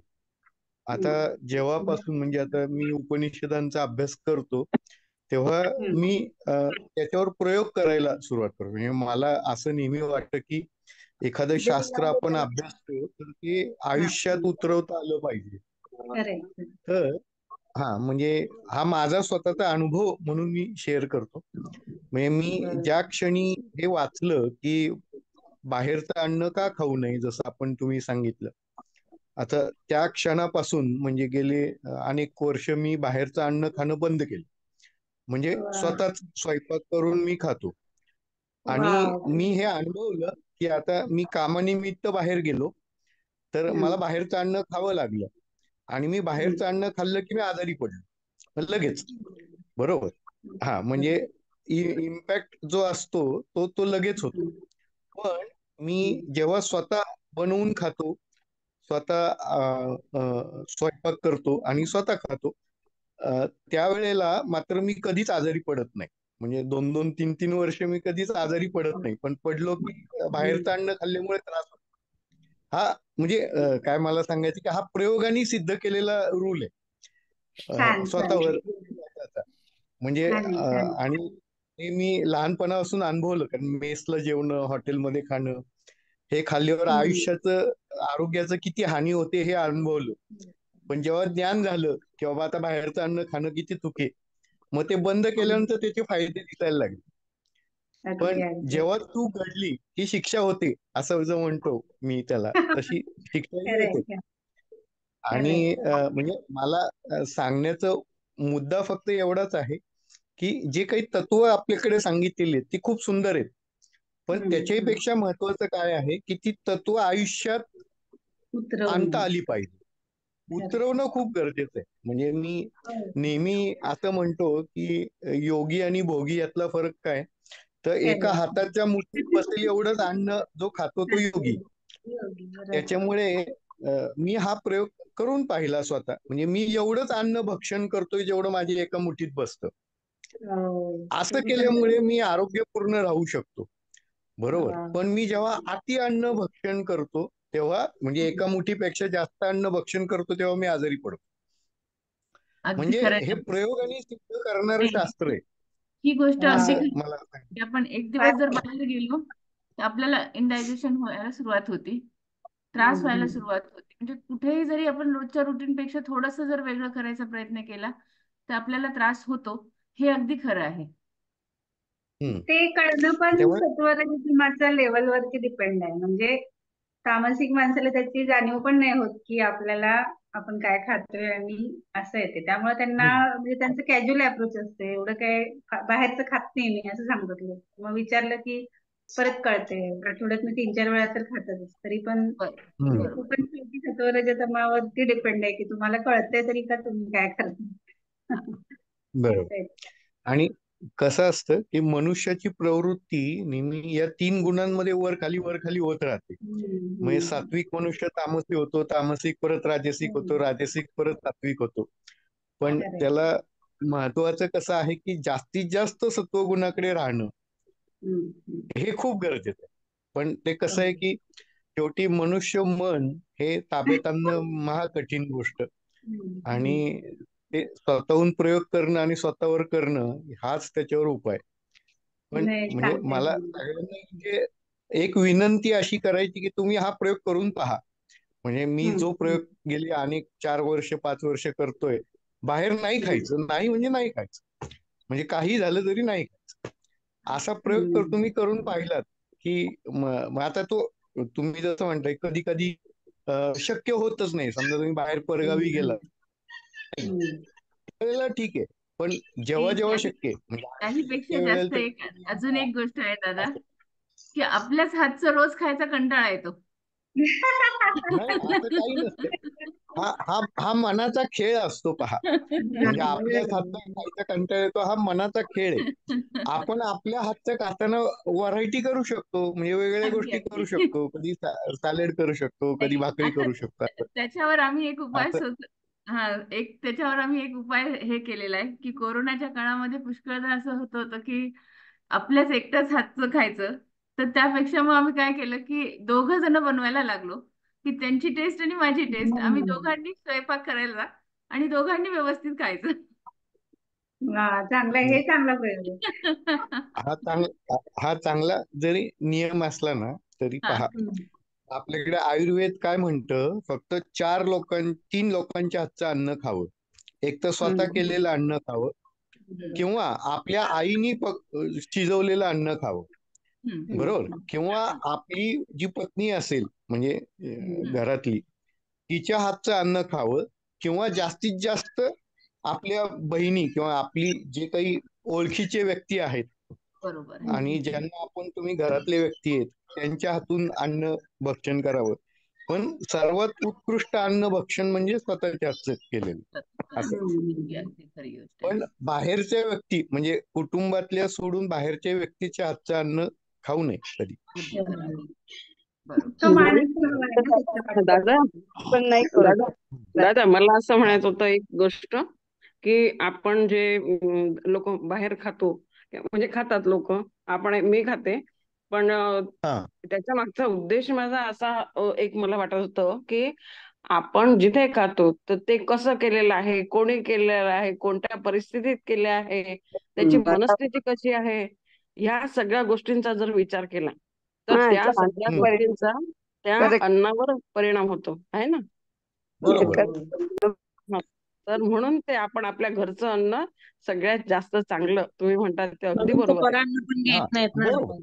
C: आता जेव्हापासून म्हणजे आता मी उपनिषदांचा अभ्यास करतो तेव्हा मी त्याच्यावर प्रयोग करायला सुरुवात करतो. म्हणजे मला असं नेहमी वाटतं की एखादं शास्त्र आपण अभ्यासतो तर ते आयुष्यात उतरवता आलं पाहिजे.
A: करेक्ट.
C: तर म्हणजे हा माझा स्वतःचा अनुभव म्हणून मी शेअर करतो. म्हणजे मी ज्या क्षणी हे वाचलं की बाहेरचं अन्न का खाऊ नये, जसं तुम्ही सांगितलं, आता त्या क्षणापासून म्हणजे गेले अनेक वर्ष मी बाहेरचं अन्न खाणं बंद केलं. म्हणजे स्वतःच स्वयंपाक करून मी खातो. आणि
A: वाव.
C: मी हे अनुभवलं की आता मी कामानिमित्त बाहेर गेलो तर मला बाहेरचं अन्न खावं लागलं. आणि मी बाहेरचं अन्न खाल्लं की मी आजारी पडलो लगेच. बरोबर. म्हणजे इम्पॅक्ट जो असतो तो लगेच होतो. पण मी जेव्हा स्वतः बनवून खातो, स्वतः स्वयंपाक करतो आणि स्वतः खातो, त्यावेळेला मात्र मी कधीच आजारी पडत नाही. म्हणजे 2-2, 3-3 वर्ष मी कधीच आजारी पडत नाही. पण पडलो की बाहेरचं अन्न खाल्ल्यामुळे त्रास होतो. हा म्हणजे काय मला सांगायचं की हा प्रयोगाने सिद्ध केलेला रूल आहे
A: छान छान.
C: स्वतःवर. म्हणजे
A: छान आहे, छान.
C: आणि हे मी लहानपणापासून अनुभवलं. कारण मेसला जेवणं, हॉटेलमध्ये खाणं, हे खाल्ल्यावर आयुष्याचं आरोग्याचं किती हानी होते हे अनुभवलं. पण जेव्हा ज्ञान झालं की बाबा आता बाहेरचं अन्न खाणं किती चुकी, मग ते बंद केल्यानंतर त्याचे फायदे दिसायला लागले. पण
A: अगदी अगदी.
C: जेव्हा तू घडली ही शिक्षा होते, असं जो म्हणतो मी त्याला, तशी शिक्षाही होते.
A: करेक्ट.
C: आणि
A: करेक्ट.
C: म्हणजे मला सांगण्याचा मुद्दा फक्त एवढाच आहे की जे काही तत्व आपल्याकडे सांगितलेली आहेत ती खूप सुंदर आहेत. पण त्याच्याही पेक्षा महत्वाचं काय आहे की ती तत्व आयुष्यात आणता
A: उतरवून.
C: आली पाहिजे. उतरवणं खूप गरजेचं आहे. म्हणजे मी नेहमी असं म्हणतो की योगी आणि भोगी यातला फरक काय, तर एका हाताच्या मुठीत बसेल एवढंच अन्न जो खातो तो योगी. त्याच्यामुळे मी हा प्रयोग करून पाहिला स्वतः. म्हणजे मी एवढंच अन्न भक्षण करतोय जेवढं माझ्या एका मुठीत बसतं. असं केल्यामुळे मी आरोग्यपूर्ण राहू शकतो. बरोबर. पण मी जेव्हा अति अन्न भक्षण करतो तेव्हा, म्हणजे एका मुठीपेक्षा जास्त अन्न भक्षण करतो तेव्हा मी आजारी पडतो.
B: अगदी
C: म्हणजे
B: खरं
C: हे
B: आहे.
C: प्रयोगाने सिद्ध करणारं
B: नाही,
C: शास्त्र आहे
B: ही गोष्ट अगदी
C: असं
B: खरी
C: मला
B: आहे की आपण एक दिवस जर बाहेर गेलो तर आपल्याला इनडायजेशन व्हायला सुरुवात होती, त्रास व्हायला सुरुवात होती. म्हणजे कुठेही जरी आपण रोजच्या रुटीन पेक्षा थोडस जर वेगळं करायचा प्रयत्न केला तर आपल्याला त्रास होतो. हे अगदी खरं आहे.
A: ते कळणं पण
C: त्यामुळे
A: सत्वरजतमाच्या लेवलवरती डिपेंड आहे. म्हणजे तामसिक माणसाला त्याची जाणीव पण नाही होत की आपल्याला आपण काय खातोय आणि असं येते. त्यामुळे त्यांना म्हणजे त्यांचं कॅज्युअल अप्रोच असते. एवढं काय बाहेरचं खात नाही मी असं सांगतात लोक. मग विचारलं की परत कळते. आठवड्यात मी 3-4 वेळा तर खातच. तरी पण ते पण शेवटी सत्वरजतमावरती डिपेंड आहे की तुम्हाला कळतंय तरी का तुम्ही काय करता.
C: बरोबर. आणि कसं असतं की मनुष्याची प्रवृत्ती नेहमी या 3 गुणांमध्ये वर खाली होत राहते. म्हणजे सात्विक मनुष्य तामसी होतो, तामसिक परत राजसिक होतो, राजसिक परत सात्विक होतो. पण
A: Correct.
C: त्याला महत्वाचं कसं आहे की जास्तीत जास्त सत्वगुणाकडे राहणं हे खूप गरजेचं आहे. पण ते कसं आहे की शेवटी मनुष्य मन हे ताब्यात आणणं महाकठीण गोष्ट आणि ते स्वतःहून प्रयोग करणं आणि स्वतःवर करणं हाच त्याच्यावर उपाय. पण
A: नाही,
C: म्हणजे
A: चांगलं
C: मला
A: आहे.
C: सगळ्यांना म्हणजे एक विनंती अशी करायची की तुम्ही हा प्रयोग करून पहा. म्हणजे मी जो प्रयोग गेली अनेक 4 वर्ष 5 वर्ष करतोय, बाहेर नाही खायचं, नाही म्हणजे नाही खायचं, म्हणजे काही झालं तरी नाही खायचं, असा प्रयोग तुम्ही करून पाहिलात की मग आता तो तुम्ही जसं म्हणताय कधी कधी शक्य होतच नाही. समजा तुम्ही बाहेर परगावी गेला त्यावेळेला ठीक आहे, पण जेव्हा जेव्हा शक्य आहे म्हणजे
B: त्याहीपेक्षा
C: त्या वेळेला
B: जास्त
C: तर
B: अजून एक गोष्ट आहे दादा, की आपल्याच हातचं रोज खायचा कंटाळा येतो.
C: नाही असं काही नसतं. हा हा हा मनाचा खेळ असतो पहा. म्हणजे आपल्याच हातचा खायचा कंटाळा येतो हा मनाचा खेळ आहे. आपण आपल्या हातच्या खाताना व्हरायटी करू शकतो, म्हणजे वेगवेगळ्या
B: अगदी
C: गोष्टी करू
B: अगदी.
C: शकतो. कधी सॅलेड करू शकतो, कधी भाकरी
B: आता
C: करू शकतो.
B: त्याच्यावर आम्ही एक उपाय
C: असं
B: त्याच्यावर आम्ही एक उपाय हे केलेला आहे, की कोरोनाच्या काळामध्ये पुष्कळदा असं होत होतं की आपल्याच एकट्याच हातचं खायचं. तर त्यापेक्षा मग आम्ही काय केलं, की दोघं जण बनवायला लागलो, की त्यांची टेस्ट आणि माझी टेस्ट आम्ही दोघांनी स्वयंपाक करायला आणि दोघांनी व्यवस्थित खायचं.
A: चांगला आहे, हे चांगला प्रयोग आहे.
C: हा चांगला जरी नियम असला ना तरी
B: हा.
C: पहा, आपल्याकडे आयुर्वेद काय म्हणतं, फक्त 3 लोकांच्या हातचं अन्न खावं. एक तर स्वतः केलेलं अन्न खावं किंवा आपल्या आईनी शिजवलेलं अन्न खावं, बरोबर, किंवा आपली जी पत्नी असेल म्हणजे घरातली तिच्या हातचं अन्न खावं, किंवा जास्तीत जास्त आपल्या बहिणी किंवा आपली जे काही ओळखीचे व्यक्ती आहेत
B: बरोबर.
C: आणि ज्यांना आपण तुम्ही घरातले व्यक्ती आहेत त्यांच्या हातून अन्न भक्षण करावं. पण सर्वात उत्कृष्ट अन्न भक्षण म्हणजे स्वतःच्या हातचं केलेलं असं.
B: अगदी खरी गोष्ट आहे.
C: पण बाहेरच्या व्यक्ती म्हणजे कुटुंबातल्या सोडून बाहेरच्या व्यक्तीच्या हातचं अन्न खाऊ नये कधी.
A: तो माणूस चांगला आहे ना त्याच्या
D: दादा
A: पण नाही करत.
D: दादा मला असं म्हणायचं होतं एक गोष्ट, की आपण जे लोक बाहेर खातो म्हणजे खातात लोक, मी खाते, पण
C: हा
D: त्याच्या मागचा उद्देश माझा असा एक मला वाटत होतं, की आपण जिथे खातो तर ते कसं केलेलं आहे, कोणी केलेलं आहे, कोणत्या परिस्थितीत केले आहे, त्याची मनस्थिती कशी आहे, ह्या सगळ्या गोष्टींचा जर विचार केला तर त्या सगळ्या गोष्टींचा त्या अन्नावर परिणाम होतो आहे ना.
C: बरोबर.
D: हा. तर म्हणून ते आपण आपल्या घरचं अन्न सगळ्यात जास्त चांगलं, तुम्ही म्हणता ते अगदी बरोबर आहे.
E: परांना पण
C: हा
E: घेत नाहीत ना.
C: बरोबर.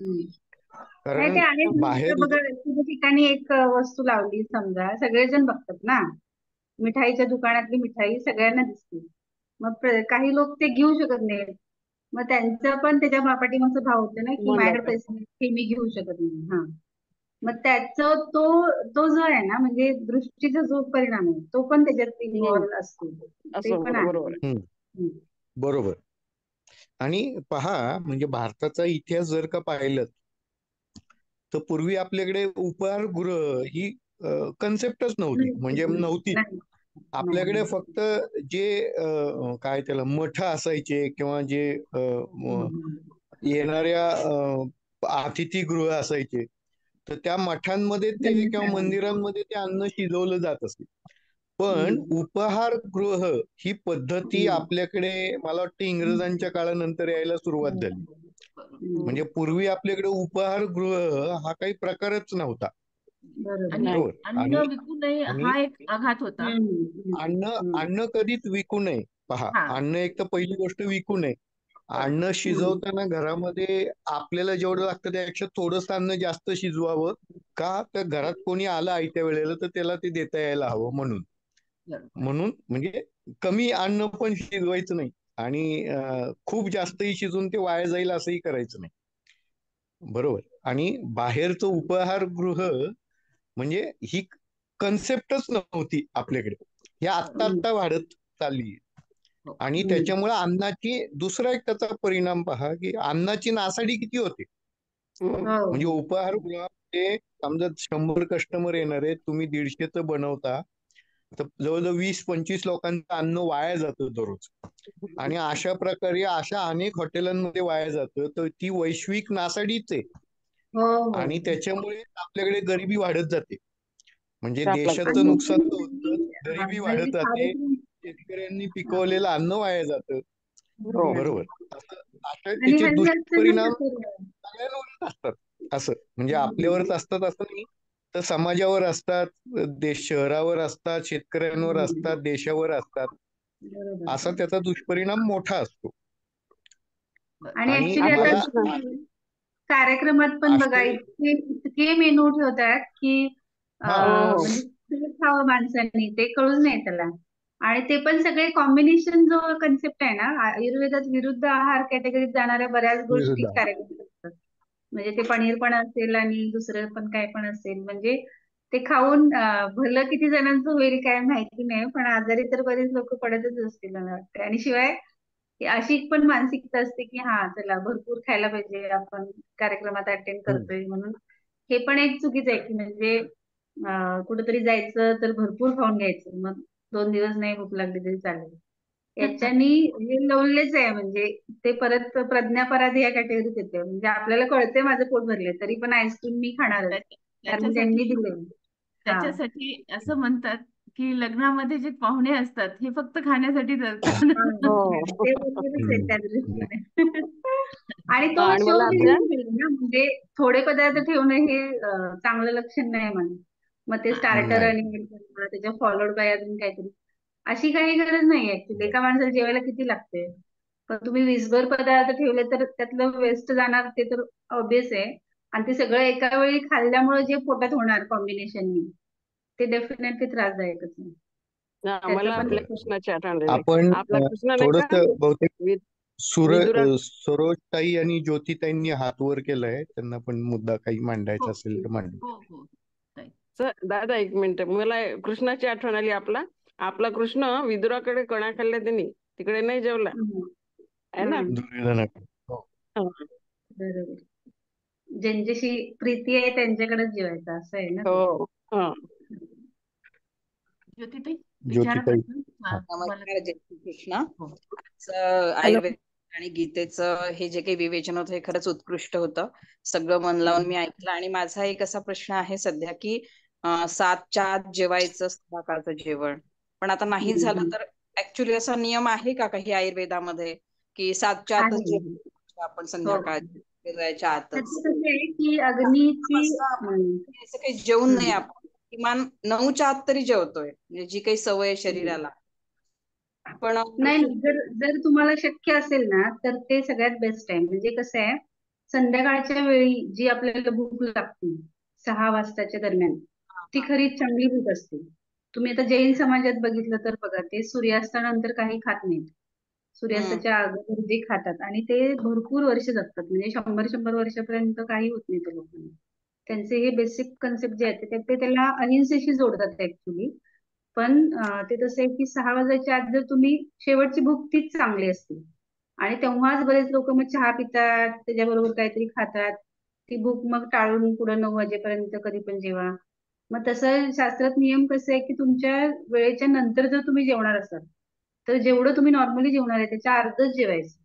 A: नाही,
C: कारण
A: ते आहेच ना.
C: बाहेर
A: आता बघा एखाद्या ठिकाणी एक वस्तू लावली समजा, सगळेजण बघतात ना, मिठाईच्या दुकानातली मिठाई सगळ्यांना दिसते. मग काही लोक ते घेऊ शकत नाहीत. मग त्यांचं पण त्याच्या पाठीमागचा भाव होतो ना, की
D: मन
A: माझ्याकडे
D: लागतं.
A: पैसे नाहीत, हे मी घेऊ शकत नाही. हा, मग त्याचं तो जो आहे ना, म्हणजे दृष्टीचा जो परिणाम आहे तो पण त्याच्यात इन्व्हॉल्व असतो. ते
D: असं
A: पण
D: बरोबर
A: आहे.
D: आहे.
C: बरोबर. आणि पहा म्हणजे भारताचा इतिहास जर का पाहिलं तर पूर्वी आपल्याकडे उपहारगृह ही कन्सेप्टच नव्हती, म्हणजे नव्हती.
A: नाही,
C: आपल्याकडे फक्त जे काय त्याला मठ असायचे किंवा जे येणाऱ्या अतिथीगृह असायचे, तर त्या मठांमध्ये ते किंवा मंदिरांमध्ये ते अन्न शिजवलं जात असे. पण उपहारगृह ही पद्धती आपल्याकडे मला वाटतं इंग्रजांच्या काळानंतर यायला सुरुवात झाली. म्हणजे पूर्वी आपल्याकडे उपहारगृह हा काही प्रकारच नव्हता.
B: आणि
C: बरोबर.
B: अन्न विकू नये
C: आणि
B: हा एक आघात होता.
C: अन्न कधीच विकू नये. पहा,
B: हा.
C: अन्न एक तर पहिली गोष्ट विकू नये. अन्न शिजवताना घरामध्ये आपल्याला जेवढं लागतं त्यापेक्षा थोडंसं अन्न जास्त शिजवावं. का तर घरात कोणी आलं आयत्या वेळेला तर त्याला ते देता यायला हवं म्हणून. म्हणजे कमी अन्न पण शिजवायचं नाही आणि खूप जास्तही शिजून ते वाया जाईल असंही करायचं नाही. बरोबर. आणि बाहेरचं उपहारगृह म्हणजे ही कन्सेप्टच नव्हती आपल्याकडे. हे आत्ता आत्ता वाढत चालली.
B: हो.
C: आणि त्याच्यामुळे अन्नाची दुसरा एक त्याचा परिणाम पहा की अन्नाची नासाडी किती होते. म्हणजे उपाहारगृहामध्ये समजा 100 कस्टमर येणार आहेत, तुम्ही 150चं बनवता, तर जवळजवळ 20-25 लोकांचं अन्न वाया जातं दररोज. आणि अशा प्रकारे अशा अनेक हॉटेलांमध्ये वाया जातं, तर ती वैश्विक नासाडीच आहे. आणि त्याच्यामुळे आपल्याकडे गरिबी वाढत जाते. म्हणजे देशाचं नुकसान तर होतं, गरिबी वाढत जाते, शेतकऱ्यांनी पिकवलेलं अन्न वाया जातं. बरोबर. अशा
A: आणि
C: त्याचे
A: हल्ली असं ना
C: दुष्परिणाम
A: सर,
C: सगळ्यांवरच असतात. असं म्हणजे आपल्यावरच असतात असं नाही, तर समाजावर असतात, देश शहरावर असतात, शेतकऱ्यांवर असतात, देशावर असतात.
A: बरोबर.
C: असा त्याचा दुष्परिणाम मोठा असतो.
A: आणि
C: आणि
A: ऍक्च्युली आता
C: मला
A: कसं आहे, कार्यक्रमात पण बघा
C: आश्चर्य
A: इतके इतके मेनू ठेवतात की
C: हा
A: म्हणजे ते खावं माणसांनी ते कळूच नाही त्याला. आणि ते पण सगळे कॉम्बिनेशन जो कन्सेप्ट आहे ना, आयुर्वेदात विरुद्ध आहार कॅटेगरीत जाणाऱ्या बऱ्याच गोष्टी
C: विरुद्ध
A: कार्यक्रमात असतात. म्हणजे ते पनीर पण असेल आणि दुसरं पण काय पण असेल, म्हणजे ते खाऊन भलं किती जणांचं होईल काय माहिती नाही, पण आजारी तर बरेच लोक पडतच असतील मला वाटतं. आणि शिवाय की अशी पण मानसिकता असते की हा चला भरपूर खायला पाहिजे, आपण कार्यक्रमात अटेंड
C: हम्म.
A: करतोय म्हणून. हे पण एक चुकीचं आहे की म्हणजे कुठेतरी जायचं तर भरपूर खाऊन घ्यायचं, मग 2 दिवस नाही भूक लागली तरी चालेल. याच्यानी हे लवलेच आहे, म्हणजे ते परत प्रज्ञापराधी या कॅटेगरीत येते. म्हणजे आपल्याला कळतंय माझं पोट भरलंय तरी पण आईस्क्रीम मी खाणारच कारण त्यांनी
B: त्याच्यासाठी
A: दिले. हा.
B: त्याच्यासाठी असं म्हणतात की लग्नामध्ये जे पाहुणे असतात हे फक्त खाण्यासाठी असतात.
A: हा. ते बरोबरच आहे त्या
C: हम्म.
A: दृष्टीने. आणि तो
E: आणि
A: शो
E: मला आता
A: बिझनेस आहे ना, म्हणजे थोडे पदार्थ ठेवणं हे चांगलं लक्षण नाही म्हणून. मग ते स्टार्टर
C: नाही
A: आणि त्याच्या फॉलोड बाय अजून काहीतरी, अशी काही गरज नाही ऍक्च्युली. एका माणसाला जेवायला किती लागते, पण तुम्ही 20भर पदार्थ ठेवले तर त्यातलं वेस्ट जाणार ते तर ऑब्विस आहे. आणि ते सगळं एका वेळी खाल्ल्यामुळे जे पोटात होणार कॉम्बिनेशननी, ते डेफिनेटली त्रासदायकच आहे. त्याचं
E: मला
A: पण
E: आपल्या
A: लक्ष
E: कृष्णाची आठवण आली.
C: आपण
E: आपला कृष्ण नाही
C: थोडस
E: का
C: बहुतेक
E: वि- विदुरा
C: सरोजताई आणि ज्योतिताईंनी हात वर केलाय, त्यांना पण मुद्दा काही
B: हो
C: मांडायचा असेल तर मांडू.
B: हो हो ताई.
E: दादा एक मिनिट, मला कृष्णाची आठवण आली. आपला आपला कृष्ण विदुराकडे कणा खाल्ल्या त्यांनी, तिकडे नाही जेवला
A: हम्म.
E: आहे ना.
A: हम्म.
C: दुर्योधनाकडे हो.
E: हा.
A: बरोबर. ज्यांच्याशी प्रीती आहे त्यांच्याकडेच जेवायचं असं आहे ना ते.
E: हो. हा.
B: ज्योतिताई विचारा
C: ज्योतिताई
B: प्रश्न. हा तुम्हाला.
F: नमस्कार, जय श्री कृष्ण.
B: हो
E: हॅलो.
F: आयुर्वेद आणि गीतेचं हे जे काही विवेचन होतं हे खरंच उत्कृष्ट होतं. सगळं मन लावून मी ऐकलं. आणि माझा एक असा प्रश्न आहे सध्या की 7च्या आत जेवायचं संध्याकाळचं जेवण, पण आता नाही
A: हम्म.
F: झालं
A: हम्म.
F: तर ऍक्च्युली असा नियम आहे का काही आयुर्वेदामध्ये की 7च्या आतच
A: आहे.
F: जेवायचं आपण
A: हो.
F: संध्याकाळ जेवायच्या आतच?
A: त्याचं कसं आहे की अग्नीची
F: असं आपण असं काही जेवून नाही,
A: हम्म.
F: आपण किमान 9च्या आत तरी जेवतोय, म्हणजे जी काही सवय आहे शरीराला. पण
A: नाही नाही, जर जर तुम्हाला शक्य असेल ना तर ते सगळ्यात बेस्ट आहे. म्हणजे कसं आहे, संध्याकाळच्या वेळी जी आपल्याला भूक लागते 6 वाजताच्या दरम्यान, ती खरी चांगली भूक असते. तुम्ही आता जैन समाजात बघितलं तर बघा, ते सूर्यास्तानंतर काही खात नाहीत.
F: हम्म
A: सूर्यास्ताच्या अगोदर जे खातात आणि ते भरपूर वर्ष जगतात, म्हणजे 100-100 वर्षापर्यंत काही होत नाही त्या लोकांना. त्यांचे हे बेसिक कन्सेप्ट जे आहेत ते त्याला अहिंसेशी जोडतात ऍक्च्युली. पण ते तसं आहे की 6 वाजायच्या आत जर तुम्ही, शेवटची भूक तीच चांगली असते. आणि तेव्हाच बरेच लोक मग चहा पितात, त्याच्याबरोबर काहीतरी खातात. ती भूक मग टाळून पुढे 9 वाजेपर्यंत कधी पण जेवा. मग तसं शास्त्रात नियम कसं आहे की तुमच्या वेळेच्या नंतर जर तुम्ही जेवणार असाल तर जेवढं तुम्ही नॉर्मली जेवणार आहे त्याच्या अर्धच जेवायचं.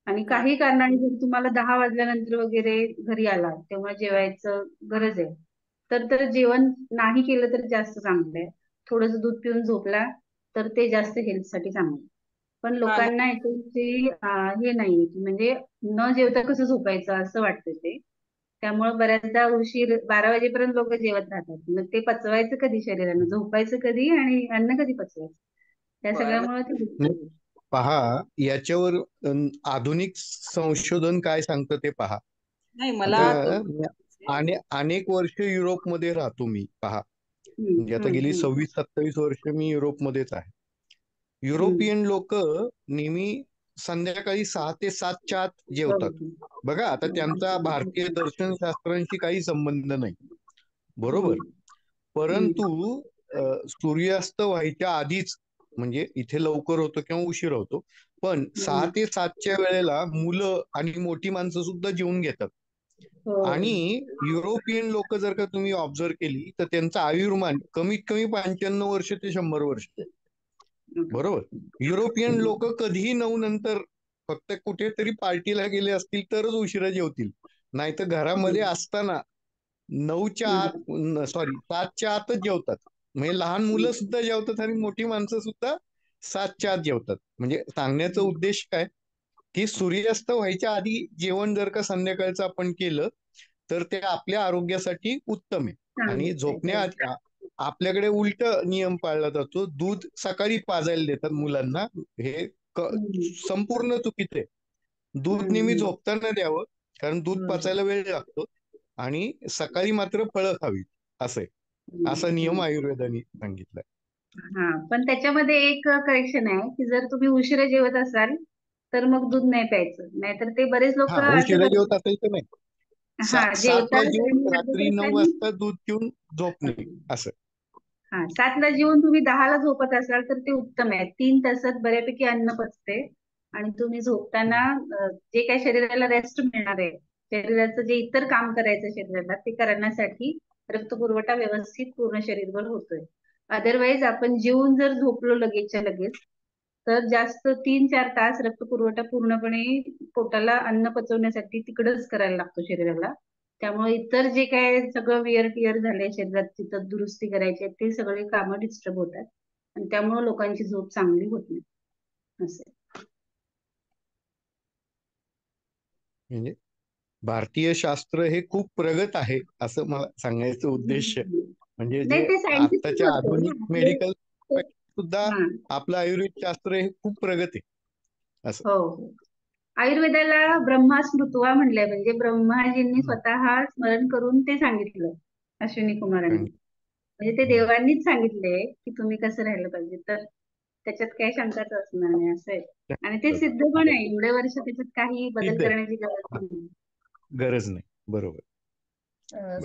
A: आणि
F: हम्म
A: काही कारणाने जर तुम्हाला 10 वाजल्यानंतर वगैरे घरी आला तेव्हा जेवायचं गरज आहे, तर तर जेवण नाही केलं तर जास्त चांगलं आहे. थोडंसं दूध पिऊन झोपला तर ते जास्त हेल्थसाठी चांगलं आहे. पण
F: हा
A: लोकांना याच्याविषयी हे नाही की म्हणजे न जेवता कसं झोपायचं असं वाटतं ते. त्यामुळे बऱ्याचदा उशीर 12 वाजेपर्यंत लोक जेवत राहतात. मग ते पचवायचं कधी शरीरानं, झोपायचं कधी आणि अन्न कधी पचवायचं, त्या
F: बरं.
A: सगळ्यामुळे ते
C: नाही,
A: दुखतं.
C: पहा याच्यावर आधुनिक संशोधन काय सांगतं ते पहा.
F: नाही मला
C: आता अनेक वर्ष युरोपमध्ये राहतो मी, पहा.
A: हम्म.
C: म्हणजे आता
A: हम्म.
C: गेली
A: हम्म.
C: 26-27 वर्ष मी युरोपमध्येच आहे.
A: हम्म.
C: युरोपियन लोक नेहमी संध्याकाळी 6 ते 7च्या आत जेवतात. बघा, आता त्यांचा भारतीय दर्शनशास्त्रांशी काही संबंध नाही, बरोबर.
A: हम्म.
C: परंतु सूर्यास्त व्हायच्या आधीच म्हणजे इथे लवकर होतो किंवा उशीर होतो, पण 6 ते 7च्या वेळेला मुलं आणि मोठी माणसं सुद्धा जेवून घेतात.
A: हो
C: आणि युरोपियन लोक जर का तुम्ही ऑब्झर्व केली तर त्यांचं आयुर्मान कमीत कमी 95 वर्ष ते 100 वर्ष आहे. बरोबर. युरोपियन लोक कधीही 9 नंतर फक्त कुठेतरी पार्टीला गेले असतील तरच उशिरा जेवतील, नाहीतर घरामध्ये असताना 9च्या आत, सॉरी 7च्या आतच जेवतात. म्हणजे लहान मुलं सुद्धा जेवतात आणि मोठी माणसं सुद्धा 7च्या आत जेवतात. म्हणजे सांगण्याचा उद्देश काय की सूर्यास्त व्हायच्या आधी जेवण जर का संध्याकाळचं आपण केलं तर ते आपल्या आरोग्यासाठी उत्तम आहे. आणि झोपण्याआधी आपल्याकडे उलट नियम पाळला जातो, दूध सकाळी पाजायला देतात मुलांना. हे संपूर्ण चुकीचं आहे. दूध नेहमी झोपताना द्यावं, कारण दूध पचायला वेळ लागतो, आणि सकाळी मात्र फळं खावी, असं आहे. असा नियम आयुर्वेदाने सांगितलाय.
A: हा, पण त्याच्यामध्ये एक करेक्शन आहे की जर तुम्ही उशिरा जेवत असाल तर मग दूध नाही प्यायचं, नाहीतर ते बरेच लोक
C: हा,
A: असे
C: उशिरा जेवत
A: करतात.
C: असेल तर नाही.
A: हा,
C: 7ला
A: जेवतात
C: जेवून
A: आणि
C: रात्री 9
A: अर्ध्या
C: वाजता दूध पिऊन झोपणे, असं.
A: हा, 7ला जेवून तुम्ही 10ला झोपत असाल तर ते उत्तम आहे. 3 तासात बऱ्यापैकी अन्न पचते आणि तुम्ही झोपताना जे काही शरीराला रेस्ट मिळणार आहे, शरीराचं जे इतर काम करायचं शरीराला ते करण्यासाठी रक्तपुरवठा व्यवस्थित पूर्ण शरीरभर होतोय. अदरवाईज आपण जेवून जर झोपलो लगेचच्या लगेच तर जास्त 3-4 तास रक्तपुरवठा पूर्णपणे पोटाला अन्न पचवण्यासाठी तिकडच करायला लागतो शरीराला. त्यामुळे इतर जे काय सगळं विअर टिअर झालंय शरीरात, तिथं दुरुस्ती करायची ते सगळे कामं डिस्टर्ब होतात आणि त्यामुळे लोकांची झोप चांगली होत नाही. असं
C: म्हणजे भारतीय शास्त्र हे खूप प्रगत आहे, असं मला सांगायचं उद्देश. म्हणजे
A: नाही,
C: जे
A: ते सायंटिफिक
C: आत्ताच्या
A: होतं
C: आधुनिक
A: ना
C: मेडिकल सुद्धा
A: हा.
C: आपलं आयुर्वेद शास्त्र हे खूप प्रगत आहे, असं.
A: हो हो. आयुर्वेदाला ब्रह्मा स्मृत्वा म्हणलंय, म्हणजे ब्रह्माजींनी स्वतः स्मरण करून ते सांगितलं अश्विनी कुमारांनी. म्हणजे ते देवांनीच सांगितले की तुम्ही कसं राहिलं पाहिजे, तर त्याच्यात काही शंकाच असणार नाही, असं आहे. आणि ते सिद्ध पण आहे, एवढे वर्ष त्याच्यात काही बदल
C: सिद्ध आहे.
A: करण्याची गरज नाही.
C: गरज नाही, बरोबर.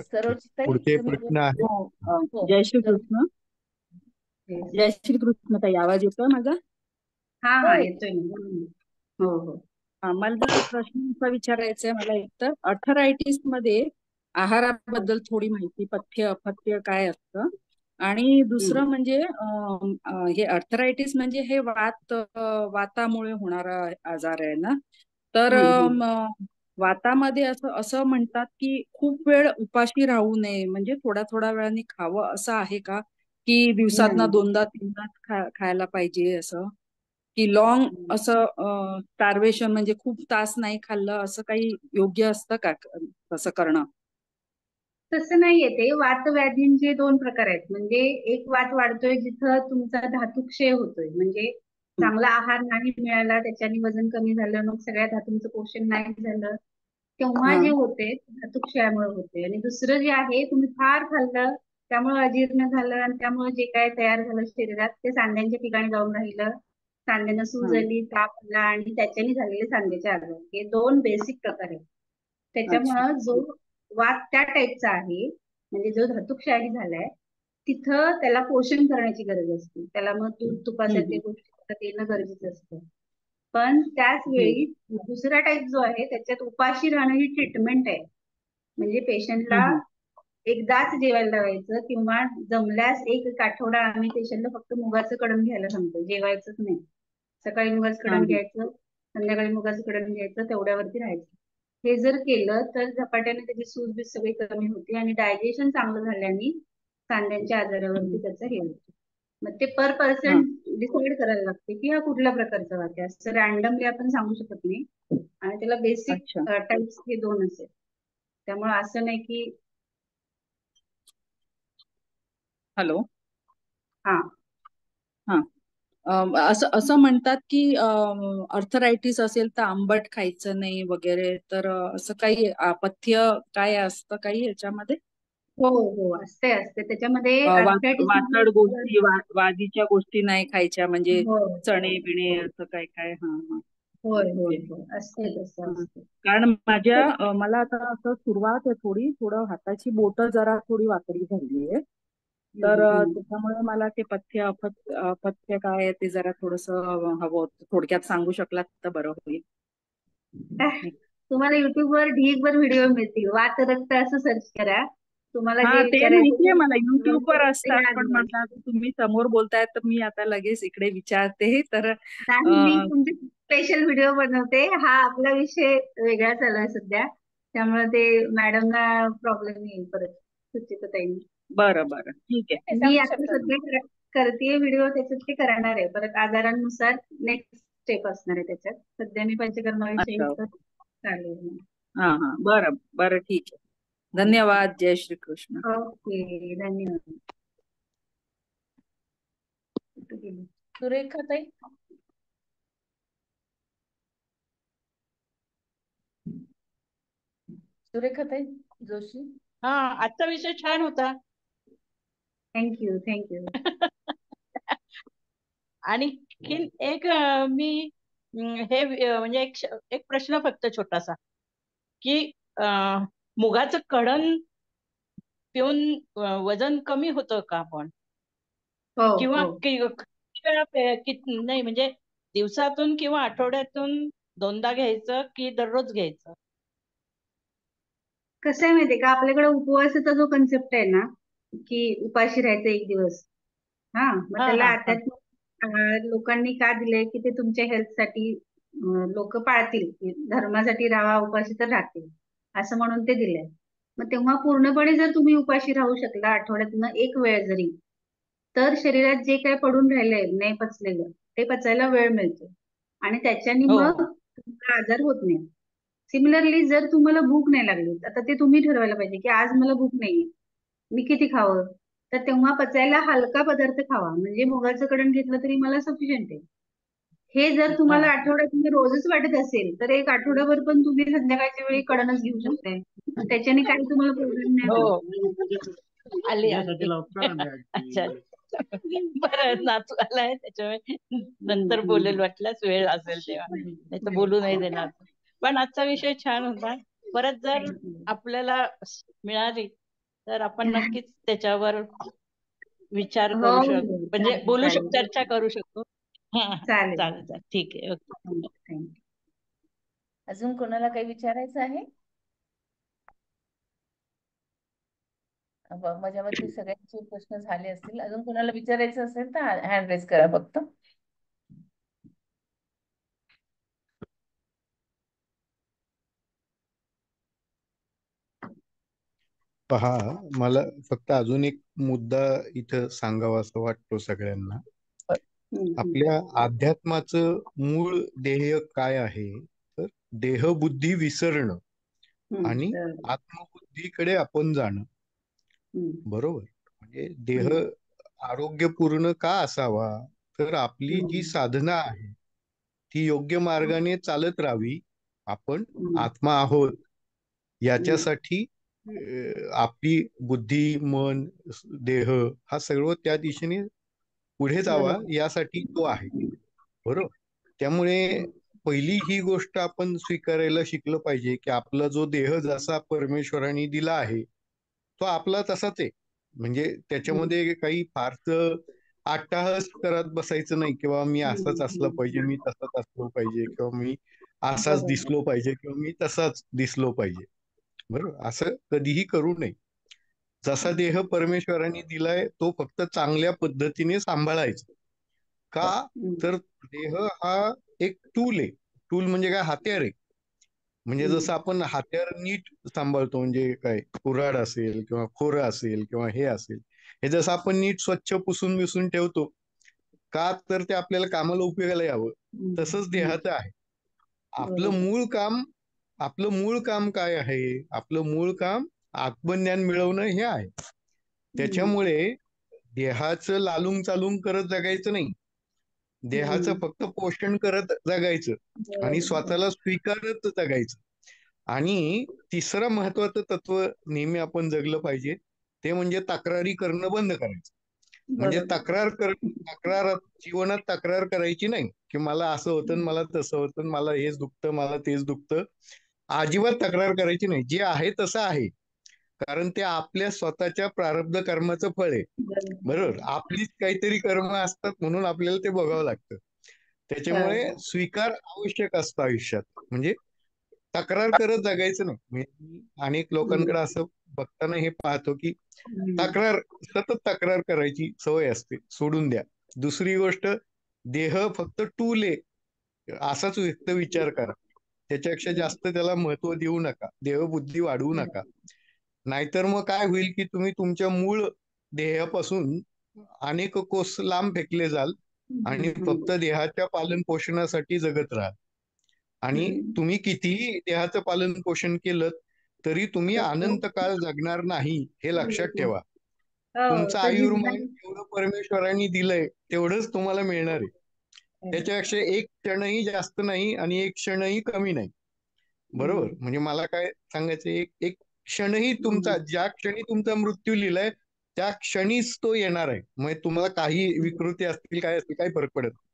B: सरोजताई,
C: पुढचे
B: तुम्ही
C: प्रश्न आहे.
B: हो,
G: जय श्री कृष्ण.
A: Yes.
G: जय श्री कृष्ण ताई, आवाज येतोय माझा?
A: हा
B: हो,
A: हा, येतोय ना. हो हो.
G: मला जरा प्रश्न असा विचारायचा आहे मला. एकतर अर्थरायटिस मध्ये आहाराबद्दल थोडी माहिती, पथ्य अपथ्य काय असतं, आणि दुसरं म्हणजे हे अर्थरायटिस म्हणजे हे वातामुळे होणारा आजार आहे ना. तर वातामध्ये असं असं म्हणतात की खूप वेळ उपाशी राहू नये, म्हणजे थोड्या थोड्या वेळाने खावं, असं आहे का? की दिवसातना
A: नाही.
G: 2दा 3दा खायला पाहिजे असं, की लॉंग असं स्टार्वेशन म्हणजे खूप तास नाही खाल्लं, असं काही योग्य असतं का तसं करणं?
A: तसं नाहीये. ते वातव्याधींचे 2 प्रकार आहेत. म्हणजे एक वात वाढतोय जिथं तुमचा धातुक्षय होतोय, म्हणजे चांगला आहार नाही मिळाला, त्याच्याने वजन कमी झालं, मग सगळ्या धातूंचं पोषण नाही झालं, तेव्हा
G: हा.
A: जे होते धातुक्षयामुळे होते. आणि दुसरं जे आहे, तुम्ही फार खाल्लं त्यामुळे अजीर्ण झालं आणि त्यामुळे जे काय तयार झालं शरीरात ते सांध्यांच्या ठिकाणी जाऊन राहिलं, सांध्यांना सूज आली, ताप आला आणि त्याच्याने झालेले सांध्याचे आजार. हे 2 बेसिक प्रकार आहेत.
G: अच्छा.
A: त्याच्यामुळं जो वात त्या टाईपचा आहे, म्हणजे जो धातुक्षय झालाय, तिथं त्याला पोषण करण्याची गरज असते. त्याला मग दूध तुपासारख्या गोष्टी येणं गरजेचं असतं. पण त्याच वेळी दुसरा टाईप जो आहे त्याच्यात उपाशी राहणं ही ट्रीटमेंट आहे. म्हणजे पेशंटला एकदाच जेवायला लावायचं किंवा जमल्यास एक आठवडा आम्ही पेशंटला फक्त मुगाचं कढण घ्यायला सांगतो, जेवायचंच नाही. सकाळी मुगाचं कढण घ्यायचं, संध्याकाळी मुगाचं कढण घ्यायचं, तेवढ्यावरती राहायचं. हे जर केलं तर झपाट्याने त्याची सूज बीज सगळी कमी होते आणि डायजेशन चांगलं झाल्याने सांध्यांच्या आजारावरती त्याचं हे होतं. मग ते पर पर्सन डिसाईड करायला लागते की हा कुठल्या प्रकारचा वात आहे. असं रॅन्डमली आपण सांगू शकत नाही. आणि त्याला बेसिक
G: अच्छा.
A: टाइप्स हे 2 असेल. त्यामुळे असं नाही की
G: हॅलो.
A: हा
G: हा. असं असं म्हणतात की अर्थरायटिस असेल तर आंबट खायचं नाही वगैरे, तर असं काही पथ्य काय असतं काही याच्यामध्ये?
A: हो हो, असते असते त्याच्यामध्ये आर्थरायटिस
G: वातड गोष्टी, वादीच्या गोष्टी नाही खायच्या, म्हणजे
A: हो
G: चणे बिणे असं काय काय? हा हा.
A: होय होय
G: ओके.
A: होय, असते तसं असते.
G: कारण मला आता असं सुरुवात आहे, थोडं हाताची बोटं जरा थोडी वाकडी झाली आहे, तर
A: हम्म.
G: त्याच्यामुळे मला ते पथ्य अपथ्य काय आहे ते जरा थोडस हवं होतं. थोडक्यात सांगू शकलात तर बरं होईल.
A: तुम्हाला युट्यूबवर ढीगभर व्हिडिओ मिळतील. वात रक्त असं सर्च करा, तुम्हाला
G: हा
A: जे
G: ते
A: विचारायचं
G: माहितीये मला,
A: ते
G: युट्यूबवर असतात,
A: याद
G: पण
A: होईल.
G: मला आता तुम्ही समोर बोलतायत तर मी आता लगेच इकडे विचारते. तर
A: नाही, मी तुमचे स्पेशल व्हिडिओ बनवते. हा आपला विषय वेगळा चालू आहे सध्या, त्यामुळे ते मॅडमना प्रॉब्लेम येईल परत, सुचिताताईंनी.
G: बरं बरं ठीक आहे.
A: मी
B: सांगू
A: आता
B: शकता
A: सध्या करते व्हिडिओ, त्याच्यात ते करणार आहे. परत आजारांनुसार नेक्स्ट स्टेप असणार आहे त्याच्यात. सध्या मी पंचकर्माविषयी
G: अच्छा.
A: चालू आहे.
G: हा हा बरं बरं ठीक आहे. धन्यवाद. जय श्री कृष्ण.
A: ओके, धन्यवाद. कुठे गेली?
B: सुरेखाताई. सुरेखाताई जोशी.
H: हा, आजचा विषय छान होता.
A: Thank you thank you.
H: आणखीन एक मी हे म्हणजे एक प्रश्न फक्त छोटासा, की मुगाचं कढण पिऊन वजन कमी होतं का पण?
A: हो
H: किंवा
A: हो.
H: किती वेळा नाही म्हणजे दिवसातून किंवा आठवड्यातून 2दा घ्यायचं की दररोज घ्यायचं?
A: कसं आहे माहितीये का, आपल्याकडे उपवासाचा जो कन्सेप्ट आहे ना, की उपाशी राहायचं एक दिवस, मग
H: हा
A: त्याला
H: हा हा
A: आध्यात्मिक लोकांनी का दिलंय, की ते तुमच्या हेल्थसाठी लोक पाळतील, की धर्मासाठी राहा, उपाशी तर राहतील, असं म्हणून ते दिलंय. मग तेव्हा पूर्णपणे जर तुम्ही उपाशी राहू शकला आठवड्यातनं एक वेळ जरी, तर शरीरात जे काय पडून राहिलंय नाही पचलेलं, ते पचायला वेळ मिळतो आणि त्याच्यानी
H: हो
A: मग तुम्हाला आजार होत नाही. सिमिलरली जर तुम्हाला भूक नाही लागली, आता ते तुम्ही ठरवायला पाहिजे, की आज मला भूक नाहीये, मी किती खावं. तर तेव्हा पचायला हलका पदार्थ खावा, म्हणजे मुगाचं कढण घेतलं तरी मला सफिशियंट आहे. हे जर
H: हा
A: तुम्हाला आठवड्यात रोजच वाटत असेल, तर एक आठवड्याभर पण तुम्ही संध्याकाळच्या वेळी कढणच घेऊ शकताय. त्याच्याने काही तुम्हाला प्रॉब्लेम नाही
H: हो
A: होत.
H: आली अच्छा. बरं, नातू आलाय त्याच्यामुळे नंतर बोलेल, वाटल्यास वेळ असेल तेव्हा, नाही तर बोलू नाही देणार. पण आजचा विषय छान होता. परत जर आपल्याला मिळाली तर आपण नक्कीच त्याच्यावर विचार
A: हो
H: करू
A: हो,
H: म्हणजे
A: चालेल
H: बोलू
A: चालेल
H: चर्चा करू शकतो. हा
A: चालेल.
H: चालेल चालेल, ठीक आहे, ओके.
A: थँक्यू.
B: अजून कोणाला काही विचारायचं आहे? माझ्या मते सगळ्यांचे प्रश्न झाले असतील. अजून कोणाला विचारायचं असेल तर हँड रेज करा फक्त.
C: पहा, मला फक्त अजून एक मुद्दा इथं सांगावा असं वाटतो सगळ्यांना. आपल्या अध्यात्माचं मूळ ध्येय काय आहे, तर देहबुद्धी विसरणं आणि आत्मबुद्धीकडे आपण जाणं. बरोबर. म्हणजे देह आरोग्यपूर्ण का असावा, तर आपली जी साधना आहे ती योग्य मार्गाने चालत राहावी. आपण आत्मा आहोत याच्यासाठी आपली बुद्धी, मन, देह हा सर्व त्या दिशेने पुढे जावा यासाठी तो आहे. बरोबर. त्यामुळे पहिली ही गोष्ट आपण स्वीकारायला शिकलं पाहिजे, की आपला जो देह जसा परमेश्वराने दिला आहे तो आपला तसाच आहे. म्हणजे त्याच्यामध्ये काही फारसं अट्टाहास करत बसायचं नाही, किंवा मी असंच असलं पाहिजे, मी तसंच असलो पाहिजे, किंवा मी असाच दिसलो पाहिजे, किंवा मी तसाच दिसलो पाहिजे. बरोबर. असं कधीही करू नये. जसा देह परमेश्वराने दिलाय तो फक्त चांगल्या पद्धतीने सांभाळायचा. का, तर देह हा एक टूल आहे. टूल म्हणजे काय, हत्यार आहे. म्हणजे जसं आपण हत्यार नीट सांभाळतो, म्हणजे काय कुऱ्हाड असेल किंवा खोरं असेल किंवा हे असेल, हे जसं आपण नीट स्वच्छ पुसून विसून ठेवतो, का तर ते आपल्याला कामाला उपयोगाला यावं. तसंच देहाचं आहे. आपलं मूळ काम आपलं मूळ काम काय आहे, आपलं मूळ काम आत्मज्ञान मिळवणं हे आहे. त्याच्यामुळे देहाचं लालून चालून करत जगायचं नाही, देहाचं फक्त पोषण करत जगायचं आणि स्वतःला स्वीकारत जगायचं. आणि तिसरं महत्वाचं तत्व नेहमी आपण जगलं पाहिजे, ते म्हणजे तक्रारी करणं बंद करायचं. म्हणजे जीवनात तक्रार करायची नाही, की मला असं होतं, मला तसं होतं, मला हेच दुखतं, मला तेच दुखतं. अजिबात तक्रार करायची नाही. जे आहे तसं आहे. कारण ते आपल्या स्वतःच्या प्रारब्ध कर्माचं फळ आहे. बरोबर, आपलीच काहीतरी कर्म असतात म्हणून आपल्याला ते भोगावं लागतं. त्याच्यामुळे स्वीकार आवश्यक असतो आयुष्यात. म्हणजे तक्रार करत जगायचं नाही. मी अनेक लोकांकडे असं बघताना हे पाहतो की सतत तक्रार करायची सवय असते, सोडून द्या. दुसरी गोष्ट, देह फक्त टूल आहे असाच व्यक्त विचार करा. त्याच्यापेक्षा जास्त त्याला महत्व देऊ नका, देहबुद्धी वाढवू नका. नाहीतर मग काय होईल की तुम्ही तुमच्या मूळ देहापासून अनेक कोस लांब फेकले जाल आणि फक्त देहाच्या पालन पोषणासाठी जगत राहाल. आणि तुम्ही कितीही देहाचं पालन पोषण केलं तरी तुम्ही अनंत काळ जगणार नाही, हे लक्षात ठेवा. तुमचं आयुर्मान जेवढं परमेश्वराने दिलंय तेवढंच तुम्हाला मिळणार आहे. त्याच्यापेक्षा एक क्षणही जास्त नाही आणि एक क्षणही कमी नाही. बरोबर, म्हणजे मला काय सांगायचं, एक एक क्षणही तुमचा, ज्या क्षणी तुमचा मृत्यू लिहिलाय त्या क्षणीच तो येणार आहे. म्हणजे तुम्हाला काही विकृती असतील, काय असतील, काही फरक पडत नाही.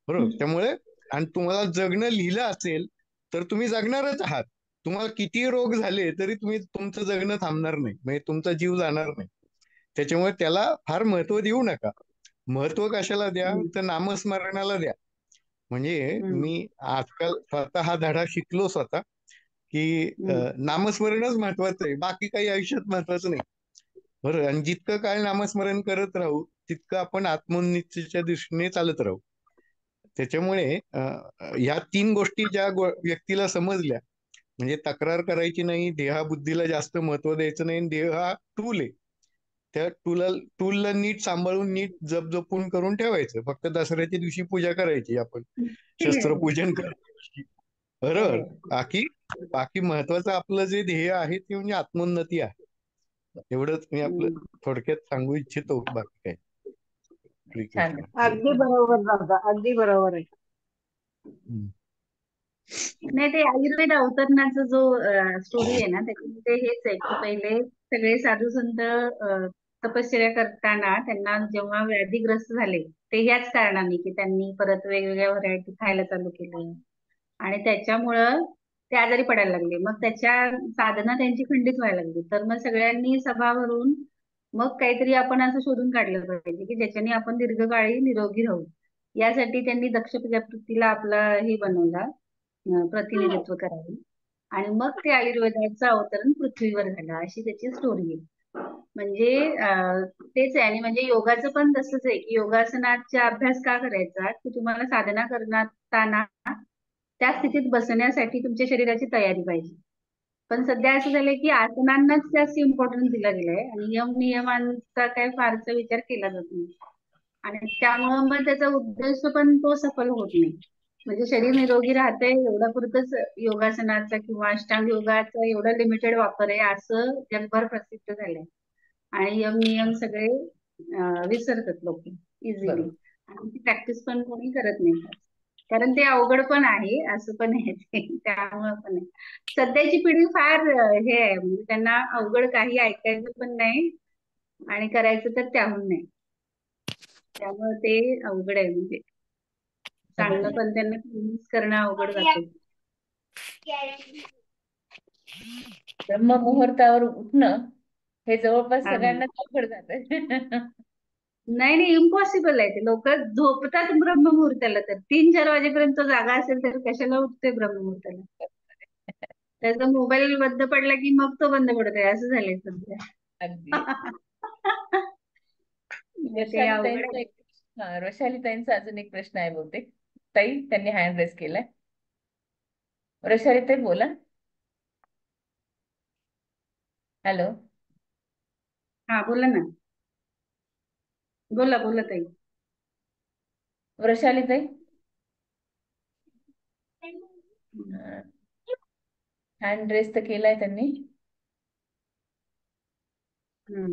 C: बरोबर, त्यामुळे आणि तुम्हाला जगणं लिहिलं असेल तर तुम्ही जगणारच आहात. तुम्हाला किती रोग झाले तरी तुम्ही तुमचं जगणं थांबणार नाही, म्हणजे तुमचा जीव जाणार नाही. त्याच्यामुळे त्याला फार महत्व देऊ नका. महत्व कशाला द्या, तर नामस्मरणाला द्या. म्हणजे मी आजकाल स्वतः हा धडा शिकलो स्वतः की नामस्मरणच महत्वाचं आहे, बाकी काही आयुष्यात महत्वाचं नाही. बरोबर, आणि जितकं काळ नामस्मरण करत राहू तितकं आपण आत्मोन्नतीच्या दृष्टीने चालत राहू. त्याच्यामुळे ह्या 3 गोष्टी ज्या व्यक्तीला समजल्या, म्हणजे तक्रार करायची नाही, देहाबुद्धीला जास्त महत्व द्यायचं नाही, देह हा टूल आहे, त्या टूलला नीट सांभाळून नीट जपून करून ठेवायचं. फक्त दसऱ्याच्या दिवशी पूजा करायची आपण, शस्त्रपूजन करायची. बरोबर, बाकी बाकी महत्वाचं आपलं जे ध्येय आहे ते म्हणजे आत्मोन्नती आहे. एवढंच मी आपलं थोडक्यात सांगू इच्छितो, बाकी काय.
B: छान.
D: अगदी बरोबर दादा, अगदी बरोबर आहे.
A: नाही, ते आयुर्वेद अवतरणाचा जो स्टोरी आहे ना, त्याच्यामध्ये हेच आहे की पहिले सगळे साधू संत तपश्चर्या करताना त्यांना जेव्हा व्याधीग्रस्त झाले ते ह्याच कारणाने की त्यांनी परत वेगवेगळ्या व्हरायटी खायला चालू केलं आणि त्याच्यामुळं ते आजारी पडायला लागले. मग त्याच्या साधना त्यांची खंडित व्हायला लागली. तर मग सगळ्यांनी सभा भरून मग काहीतरी आपण असं शोधून काढलं पाहिजे की ज्याच्याने आपण दीर्घकाळी निरोगी राहू. यासाठी त्यांनी दक्ष प्रजापतीला आपला हे बनवला, प्रतिनिधित्व करावे आणि मग ते आयुर्वेदाचं अवतरण पृथ्वीवर झालं, अशी त्याची स्टोरी आहे. म्हणजे तेच आहे. आणि म्हणजे योगाचं पण तसंच आहे की योगासनाचा अभ्यास का करायचा की तुम्हाला साधना करताना त्या स्थितीत बसण्यासाठी तुमच्या शरीराची तयारी पाहिजे. पण सध्या असं झालंय की आसनांनाच जास्त इम्पॉर्टन्स दिला गेलाय आणि नियमांचा काही फारसा विचार केला जात नाही आणि त्यामुळं मग त्याचा उद्देश पण तो सफल होत नाही. म्हणजे शरीर निरोगी राहते एवढा पुरतच योगासनाचा किंवा अष्टांग योगाचा एवढा लिमिटेड वापर आहे असं जगभर प्रसिद्ध झालंय आणि नियम सगळे विसरतात लोक इझिली आणि ती प्रॅक्टिस पण कोणी करत नाही कारण ते अवघड पण आहे, असं पण आहे त्यामुळे पण आहे. सध्याची पिढी फार हे आहे, म्हणजे त्यांना अवघड काही ऐकायचं पण नाही आणि करायचं तर त्याहून नाही. त्यामुळे ते अवघड आहे. म्हणजे चांगलं पण त्यांना करणं अवघड जाते.
B: ब्रह्ममुहूर्तावर उठणं हे जवळपास सगळ्यांना अवघड जातं.
A: नाही नाही, इम्पॉसिबल आहे. ते लोक झोपतात ब्रह्ममुहूर्ताला, तर 3-4 वाजेपर्यंत तो जागा असेल तर कशाला उठते ब्रह्ममुहूर्ताला. त्याचा मोबाईल बंद पडला की मग तो बंद पडतोय, असं झालंय सध्या.
B: अगदी.
A: ते अवघड आहे.
B: वैशालीताईंचा अजून एक प्रश्न आहे बहुतेक. ताई, त्यांनी हँड रेस केलाय. वैशालीताई बोला. हॅलो.
A: हा बोला ना, बोला बोला ताई.
B: वैशालीताई, हँड रेस तर केलाय त्यांनी.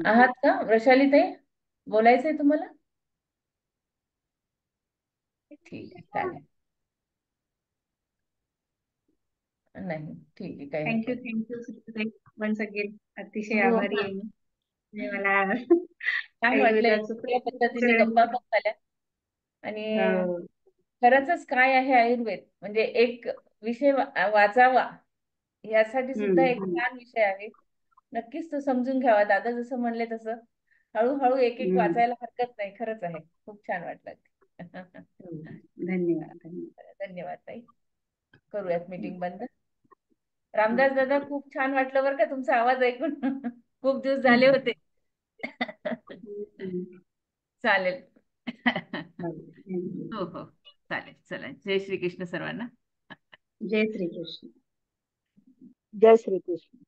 B: आहात का वैशालीताई? बोलायचंय तुम्हाला? ठीक आहे, चालेल. नाही, ठीक आहे, काही
A: थँक्यू
B: हरकत
A: थँक्यू वन्स अगेन. अतिशय
B: हो.
A: आभारी आहे मी. मला
B: छान वाटलं,
A: आयुर्वेदाचं
B: या पद्धतीने गप्पा पण झाल्या आणि
A: हो.
B: खरंच काय आहे आयुर्वेद, म्हणजे एक विषय वाचावा यासाठी सुद्धा एक छान विषय आहे. नक्कीच तो समजून घ्यावा. दादा जसं म्हणले तसं हळूहळू एक एक वाचायला हरकत नाही. खरंच आहे, खूप छान वाटलं.
A: धन्यवाद. धन्यवाद.
B: धन्यवाद ताई. करूयात मीटिंग बंद. रामदास दादा, खूप छान वाटलं बरं का तुमचा आवाज ऐकून. खूप दिवस झाले होते. चालेल. हो हो चालेल. चला, जय श्री कृष्ण सर्वांना.
A: जय श्री कृष्ण.
H: जय श्री कृष्ण.